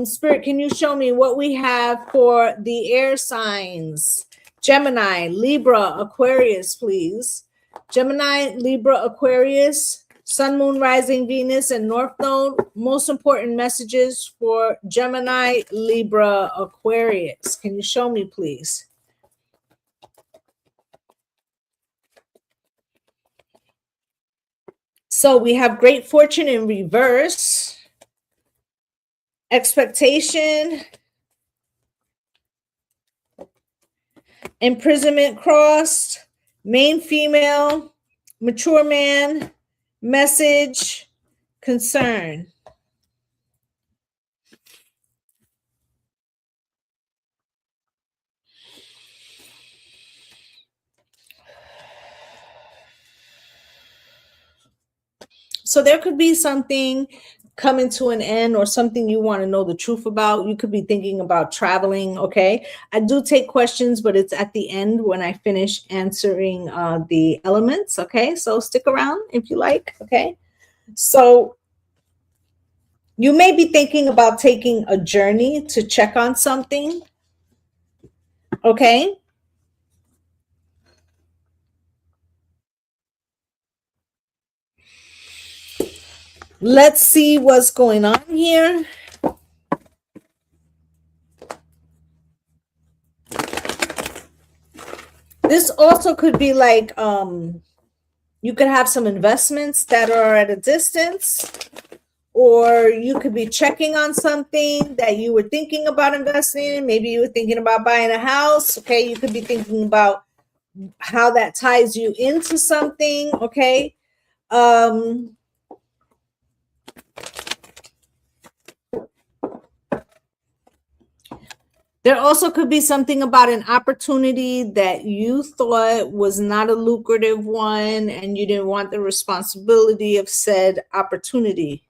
Spirit, can you show me what we have for the air signs? Gemini, Libra, Aquarius, please. Gemini, Libra, Aquarius, Sun, Moon, Rising, Venus, and North Node. Most important messages for Gemini, Libra, Aquarius. Can you show me, please? So we have great fortune in reverse. Expectation. Imprisonment crossed. Main female. Mature man. Message. Concern. So there could be something coming to an end or something you want to know the truth about. You could be thinking about traveling. Okay. I do take questions, but it's at the end when I finish answering the elements. Okay. So stick around if you like. Okay. So you may be thinking about taking a journey to check on something. Okay. Let's see what's going on here. This also could be like you could have some investments that are at a distance, or you could be checking on something that you were thinking about investing in. Maybe you were thinking about buying a house. Okay, you could be thinking about how that ties you into something. Okay. There also could be something about an opportunity that you thought was not a lucrative one and you didn't want the responsibility of said opportunity.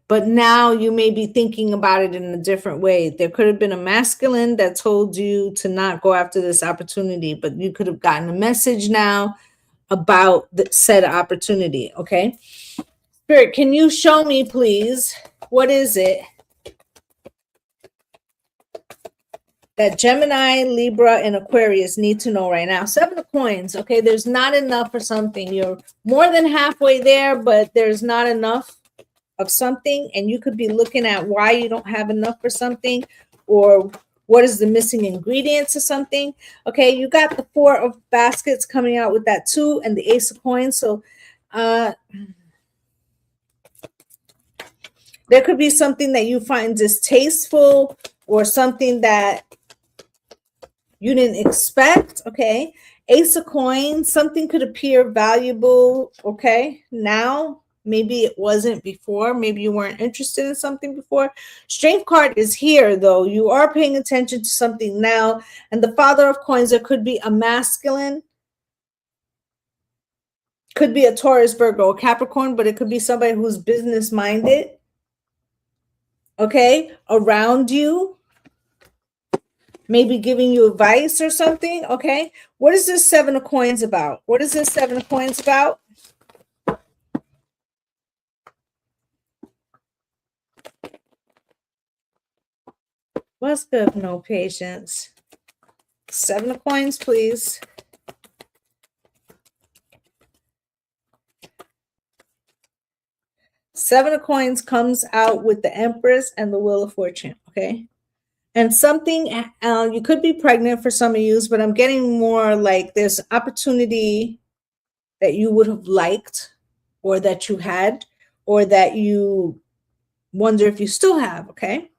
But now you may be thinking about it in a different way. There could have been a masculine that told you to not go after this opportunity, but you could have gotten a message now about the said opportunity. Okay. Spirit, can you show me, please? What is it that Gemini, Libra, and Aquarius need to know right now? 7 of coins. Okay, there's not enough for something. You're more than halfway there, but there's not enough of something, and you could be looking at why you don't have enough for something, or what is the missing ingredient to something. Okay, you got the 4 of baskets coming out with that 2 and the Ace of coins. So there could be something that you find distasteful or something that you didn't expect. Okay, Ace of coins, something could appear valuable. Okay, now maybe it wasn't before. Maybe you weren't interested in something before. Strength card is here, though. You are paying attention to something now. And the Father of coins, there could be a masculine, could be a Taurus, Virgo, or Capricorn, but it could be somebody who's business minded. Okay, around you, maybe giving you advice or something. Okay, what is this 7 of coins about? What is this 7 of coins about? What's good? No patience. 7 of coins, please. Seven of coins comes out with the Empress and the Wheel of Fortune. Okay. And something, you could be pregnant for some of you, but I'm getting more like there's opportunity that you would have liked, or that you had, or that you wonder if you still have. Okay.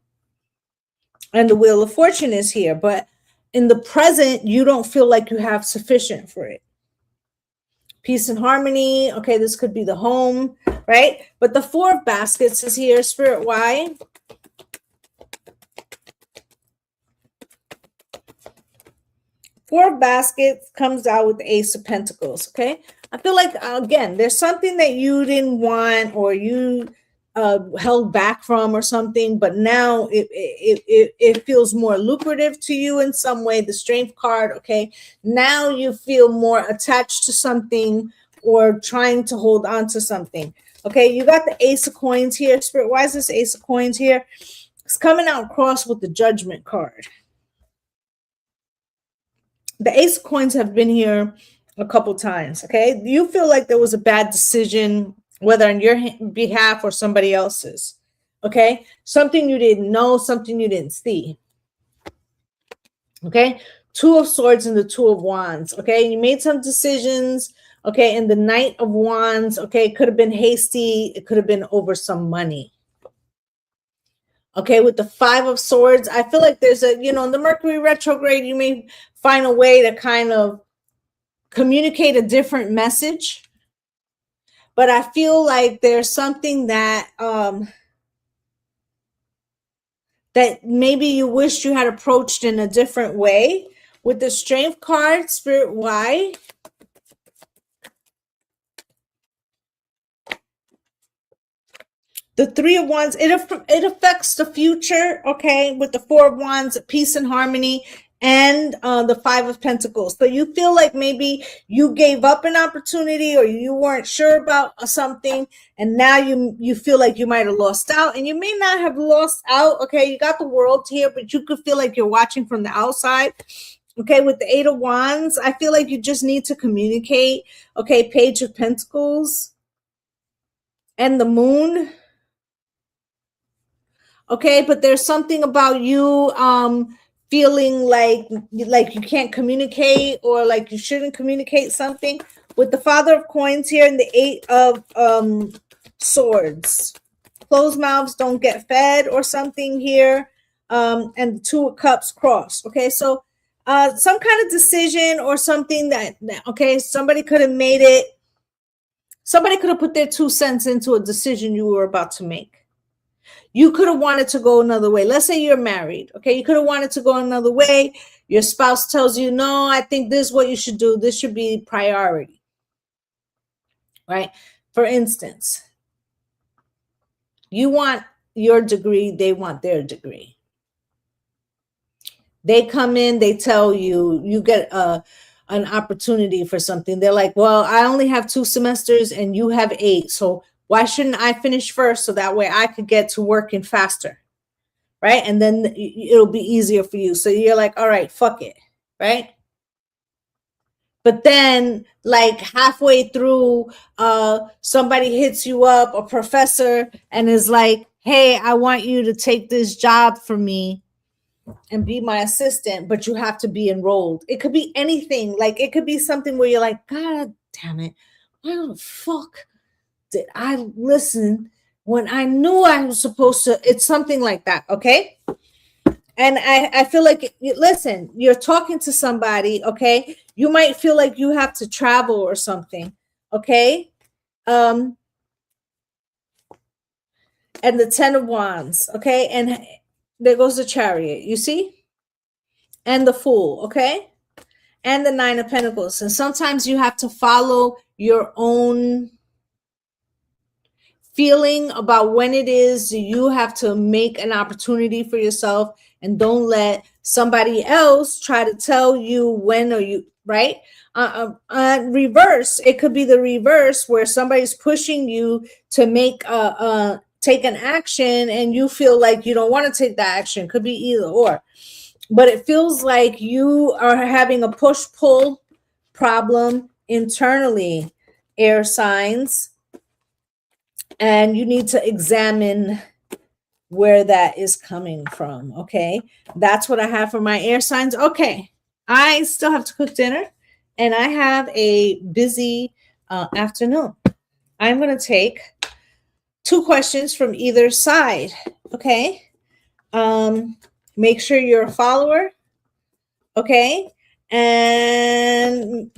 And the Wheel of Fortune is here, but in the present, you don't feel like you have sufficient for it. Peace and harmony. Okay, this could be the home, right? But the 4 of baskets is here. Spirit, why? Four of baskets comes out with the Ace of Pentacles. Okay, I feel like again, there's something that you didn't want, or you held back from, or something, but now it feels more lucrative to you in some way. The Strength card. Okay, now you feel more attached to something, or trying to hold on to something. Okay, you got the Ace of coins here. Spirit, why is this Ace of coins here? It's coming out cross with the Judgment card. The Ace of coins have been here a couple times. Okay, you feel like there was a bad decision, whether on your behalf or somebody else's. Okay, something you didn't know, something you didn't see. Okay, 2 of swords and the 2 of wands. Okay, you made some decisions. Okay, and the Knight of wands. Okay, it could have been hasty, it could have been over some money. Okay, with the 5 of swords, I feel like there's a, in the Mercury retrograde, you may find a way to kind of communicate a different message. But I feel like there's something that that maybe you wish you had approached in a different way. With the Strength card, Spirit, why? The 3 of wands, it affects the future. Okay, with the 4 of wands, peace and harmony, and the 5 of pentacles. So you feel like maybe you gave up an opportunity, or you weren't sure about something, and now you feel like you might have lost out, and you may not have lost out. Okay, you got the World here, but you could feel like you're watching from the outside. Okay, with the Eight of Wands, I feel like you just need to communicate. Okay, Page of Pentacles and the Moon. Okay, but there's something about you feeling like you can't communicate, or like you shouldn't communicate something. With the Father of Coins here and the Eight of Swords. Closed mouths don't get fed or something here. And the Two of Cups crossed. Okay, so some kind of decision or something that, okay, somebody could have made it. Somebody could have put their 2 cents into a decision you were about to make. You could have wanted to go another way. Let's say you're married. Okay, you could have wanted to go another way. Your spouse tells you, no, I think this is what you should do. This should be priority. Right? For instance, you want your degree, they want their degree. They come in, they tell you, you get an opportunity for something. They're like, well, I only have 2 semesters and you have 8. So why shouldn't I finish first so that way I could get to working faster? Right? And then it'll be easier for you. So you're like, all right, fuck it. Right? But then like halfway through, somebody hits you up, a professor, and is like, hey, I want you to take this job for me and be my assistant, but you have to be enrolled. It could be anything. Like it could be something where you're like, God damn it, why the fuck did I listen when I knew I was supposed to? It's something like that, okay? And I feel like, listen, you're talking to somebody, okay? You might feel like you have to travel or something, okay? And the 10 of Wands, okay? And there goes the Chariot, you see? And the Fool, okay? And the 9 of Pentacles. And sometimes you have to follow your own feeling about when it is you have to make an opportunity for yourself, and don't let somebody else try to tell you when, or you, right? Reverse, it could be the reverse where somebody's pushing you to make take an action and you feel like you don't want to take that action. Could be either or, but it feels like you are having a push-pull problem internally, air signs. And you need to examine where that is coming from. Okay, that's what I have for my air signs. Okay, I still have to cook dinner and I have a busy afternoon. I'm going to take 2 questions from either side. Okay, make sure you're a follower. Okay, and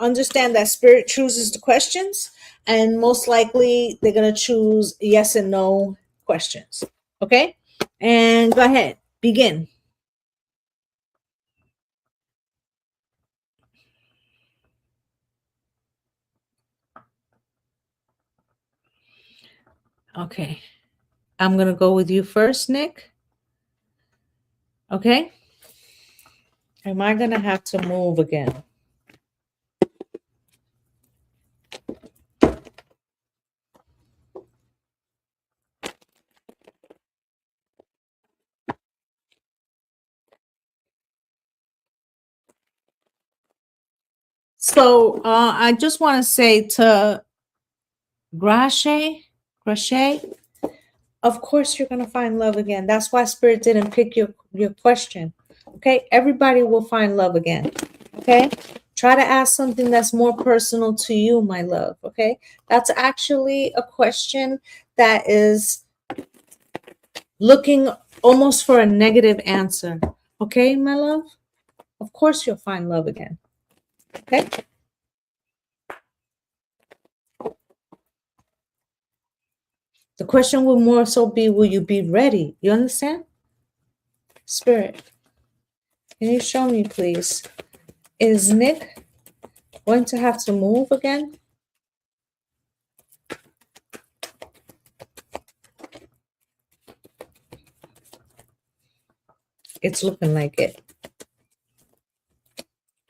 understand that Spirit chooses the questions, and most likely they're going to choose yes and no questions. Okay, and go ahead, begin. Okay, I'm going to go with you first, Nick. Okay, am I going to have to move again? So I just want to say to Grache, of course you're going to find love again. That's why Spirit didn't pick your question. Okay, everybody will find love again. Okay, try to ask something that's more personal to you, my love. Okay, that's actually a question that is looking almost for a negative answer. Okay, my love, of course you'll find love again. Okay, the question will more so be, will you be ready? You understand? Spirit, can you show me, please? Is Nick going to have to move again? It's looking like it.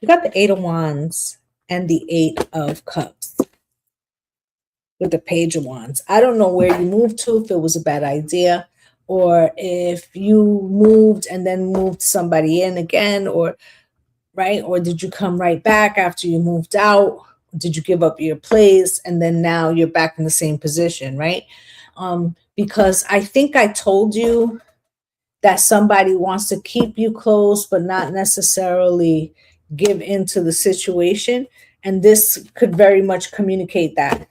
You got the 8 of Wands and the 8 of Cups with the Page of Wands. I don't know where you moved to, if it was a bad idea, or if you moved and then moved somebody in again, or right, or did you come right back after you moved out? Did you give up your place and then now you're back in the same position, right? Because I think I told you that somebody wants to keep you close but not necessarily give into the situation, and this could very much communicate that,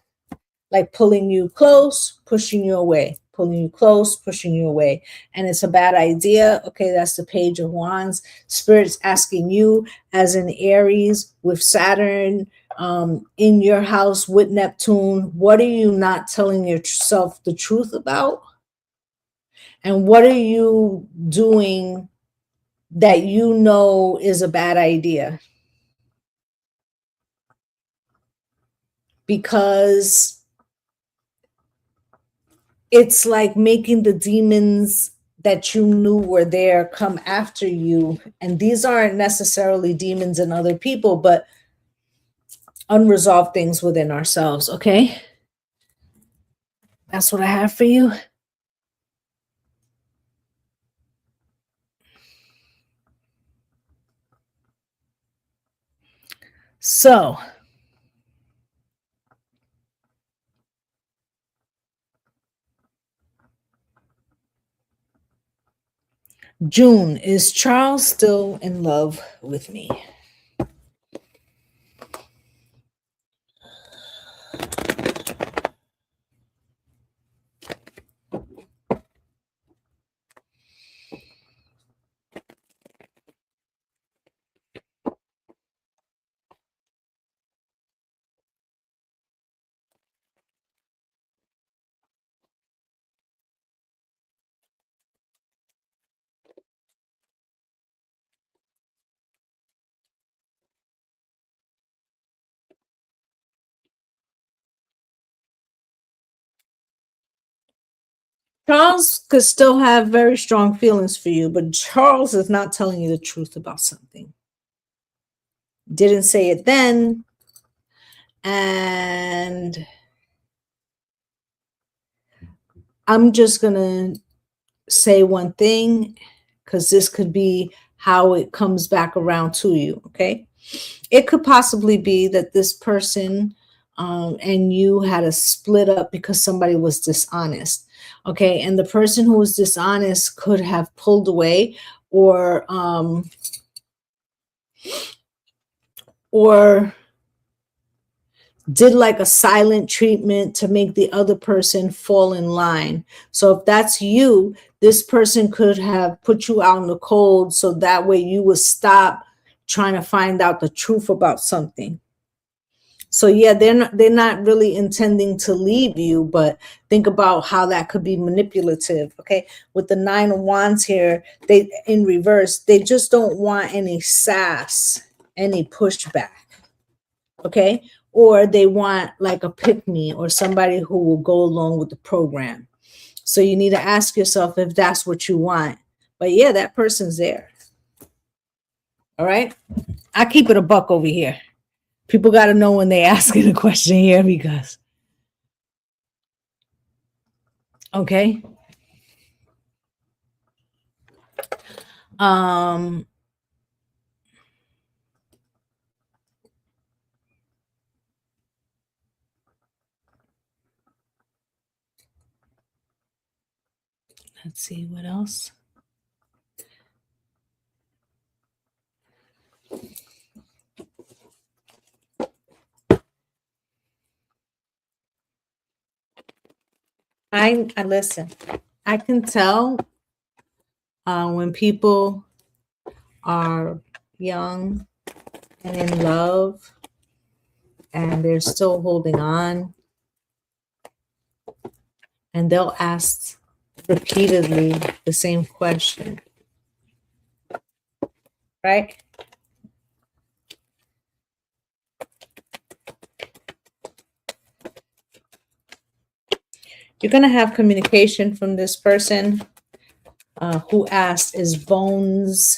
like pulling you close, pushing you away, pulling you close, pushing you away. And it's a bad idea. Okay, that's the Page of Wands. Spirit's asking you, as an Aries with Saturn in your house with Neptune, what are you not telling yourself the truth about? And what are you doing that you know is a bad idea? Because it's like making the demons that you knew were there come after you. And these aren't necessarily demons in other people, but unresolved things within ourselves. Okay. That's what I have for you. So, June, is Charles still in love with me? Charles could still have very strong feelings for you, but Charles is not telling you the truth about something. Didn't say it then. And I'm just going to say one thing, because this could be how it comes back around to you. Okay. It could possibly be that this person and you had a split up because somebody was dishonest. Okay. And the person who was dishonest could have pulled away, or did like a silent treatment to make the other person fall in line. So if that's you, this person could have put you out in the cold so that way you would stop trying to find out the truth about something. So yeah, they're not really intending to leave you, but think about how that could be manipulative. Okay, with the 9 of Wands here, they in reverse, they just don't want any sass, any pushback. Okay, or they want like a pick me or somebody who will go along with the program. So you need to ask yourself if that's what you want. But yeah, that person's there. All right, I keep it a buck over here. People got to know when they asking a question here, because okay. Um let's see what else. I listen. I can tell when people are young and in love and they're still holding on, and they'll ask repeatedly the same question, right? You're going to have communication from this person who asked, is Bones,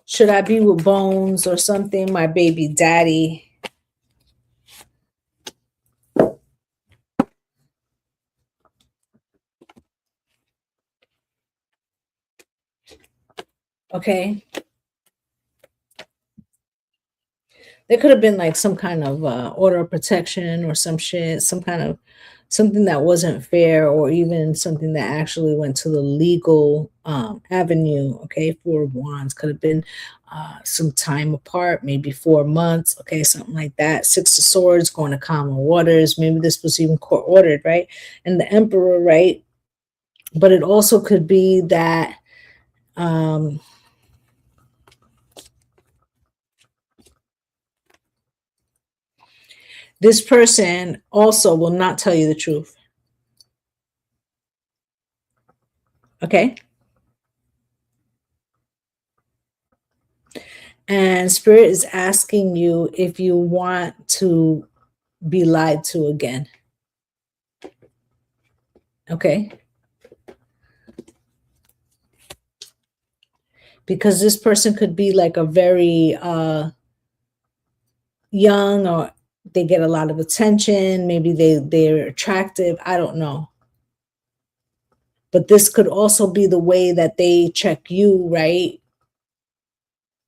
should I be with Bones or something, my baby daddy? Okay. There could have been like some kind of order of protection or some shit, some kind of something that wasn't fair, or even something that actually went to the legal avenue. Okay, Four of Wands could have been some time apart, maybe 4 months. Okay, something like that. Six of Swords going to calmer waters. Maybe this was even court ordered, right? And the Emperor, right? But it also could be that um, this person also will not tell you the truth. Okay. And Spirit is asking you if you want to be lied to again. Okay. Because this person could be like a very young, or they get a lot of attention. Maybe they're attractive. I don't know. But this could also be the way that they check you, right?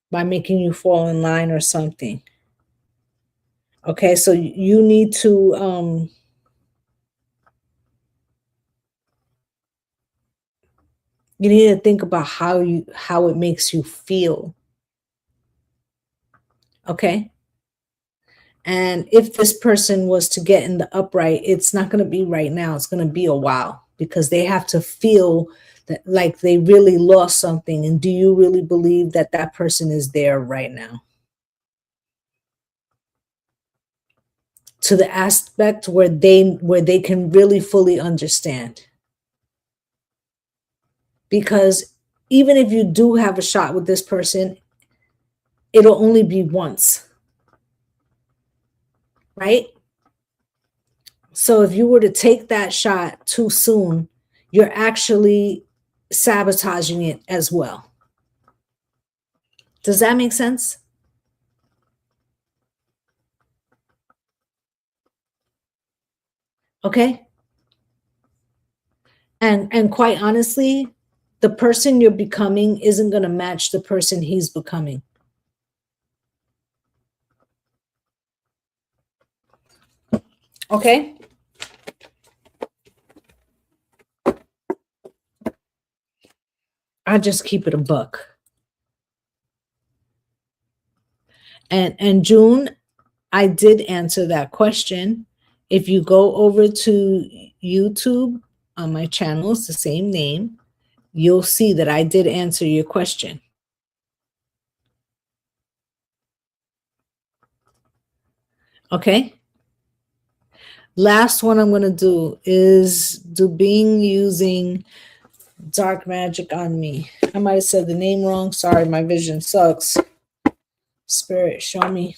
By making you fall in line or something. Okay, so you need to you need to think about how it makes you feel. Okay? And if this person was to get in the upright, it's not going to be right now. It's going to be a while, because they have to feel that like they really lost something. And do you really believe that that person is there right now? To the aspect where they can really fully understand. Because even if you do have a shot with this person, it'll only be once, right? So if you were to take that shot too soon, you're actually sabotaging it as well. Does that make sense? Okay. And quite honestly, the person you're becoming isn't going to match the person he's becoming. Okay? I just keep it a buck. And June, I did answer that question. If you go over to YouTube on my channel, it's the same name, you'll see that I did answer your question. Okay? Last one I'm going to do is do being using dark magic on me. I might have said the name wrong. Sorry, my vision sucks. Spirit, show me.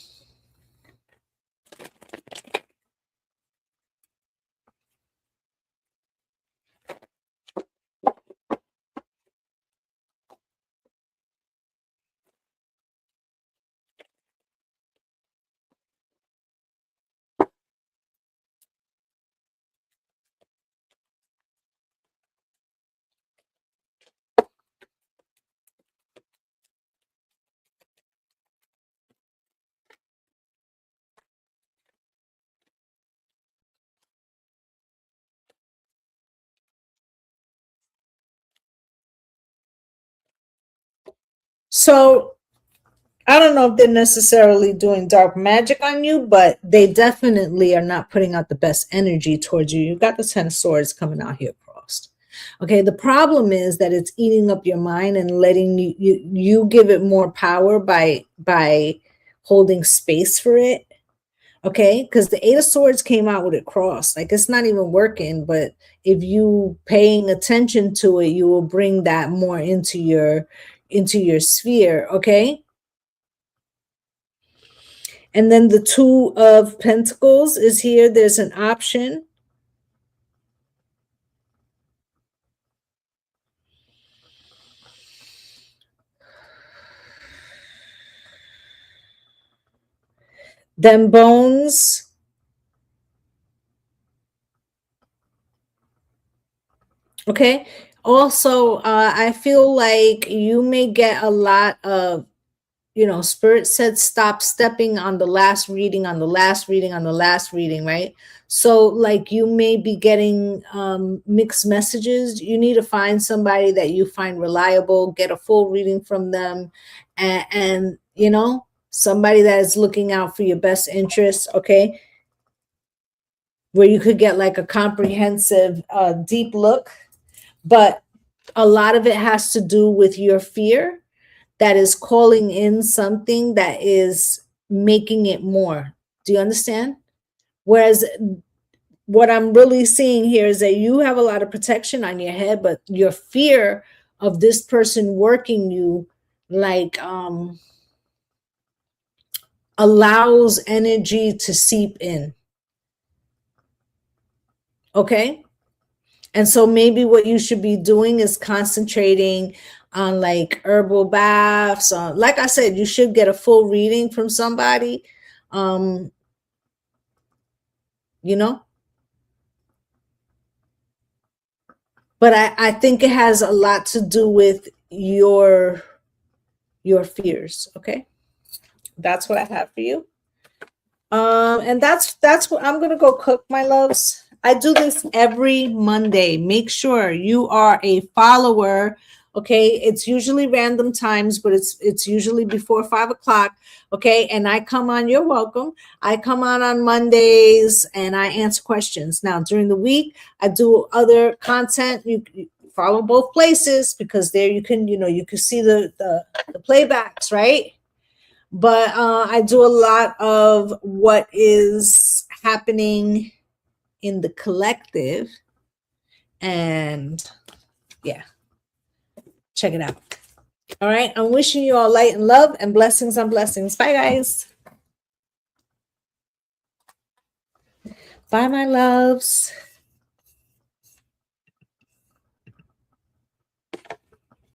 So I don't know if they're necessarily doing dark magic on you, but they definitely are not putting out the best energy towards you. You've got the Ten of Swords coming out here crossed. Okay, the problem is that it's eating up your mind and letting you give it more power by holding space for it. Okay, because the Eight of Swords came out with it crossed. Like it's not even working, but if you paying attention to it, you will bring that more into your sphere. Okay. And then the Two of Pentacles is here. There's an option. Them bones. Okay. Also, I feel like you may get a lot of, Spirit said stop stepping on the last reading, on the last reading, on the last reading, right? So, like, you may be getting mixed messages. You need to find somebody that you find reliable, get a full reading from them, and somebody that is looking out for your best interests, okay? Where you could get like a comprehensive, deep look. But a lot of it has to do with your fear that is calling in something that is making it more. Do you understand? Whereas what I'm really seeing here is that you have a lot of protection on your head, but your fear of this person working you, like, allows energy to seep in. Okay? And so maybe what you should be doing is concentrating on like herbal baths. Like I said, you should get a full reading from somebody. Um, you know, but I think it has a lot to do with your fears. Okay. That's what I have for you. And that's what I'm gonna go cook, my loves. I do this every Monday. Make sure you are a follower. Okay, it's usually random times, but it's usually before 5 o'clock. Okay, and I come on. You're welcome. I come on Mondays and I answer questions. Now during the week, I do other content. You follow both places because there you can see the playbacks, right? But I do a lot of what is happening in the collective. And yeah, check it out. All right. I'm wishing you all light and love and blessings on blessings. Bye, guys. Bye, my loves.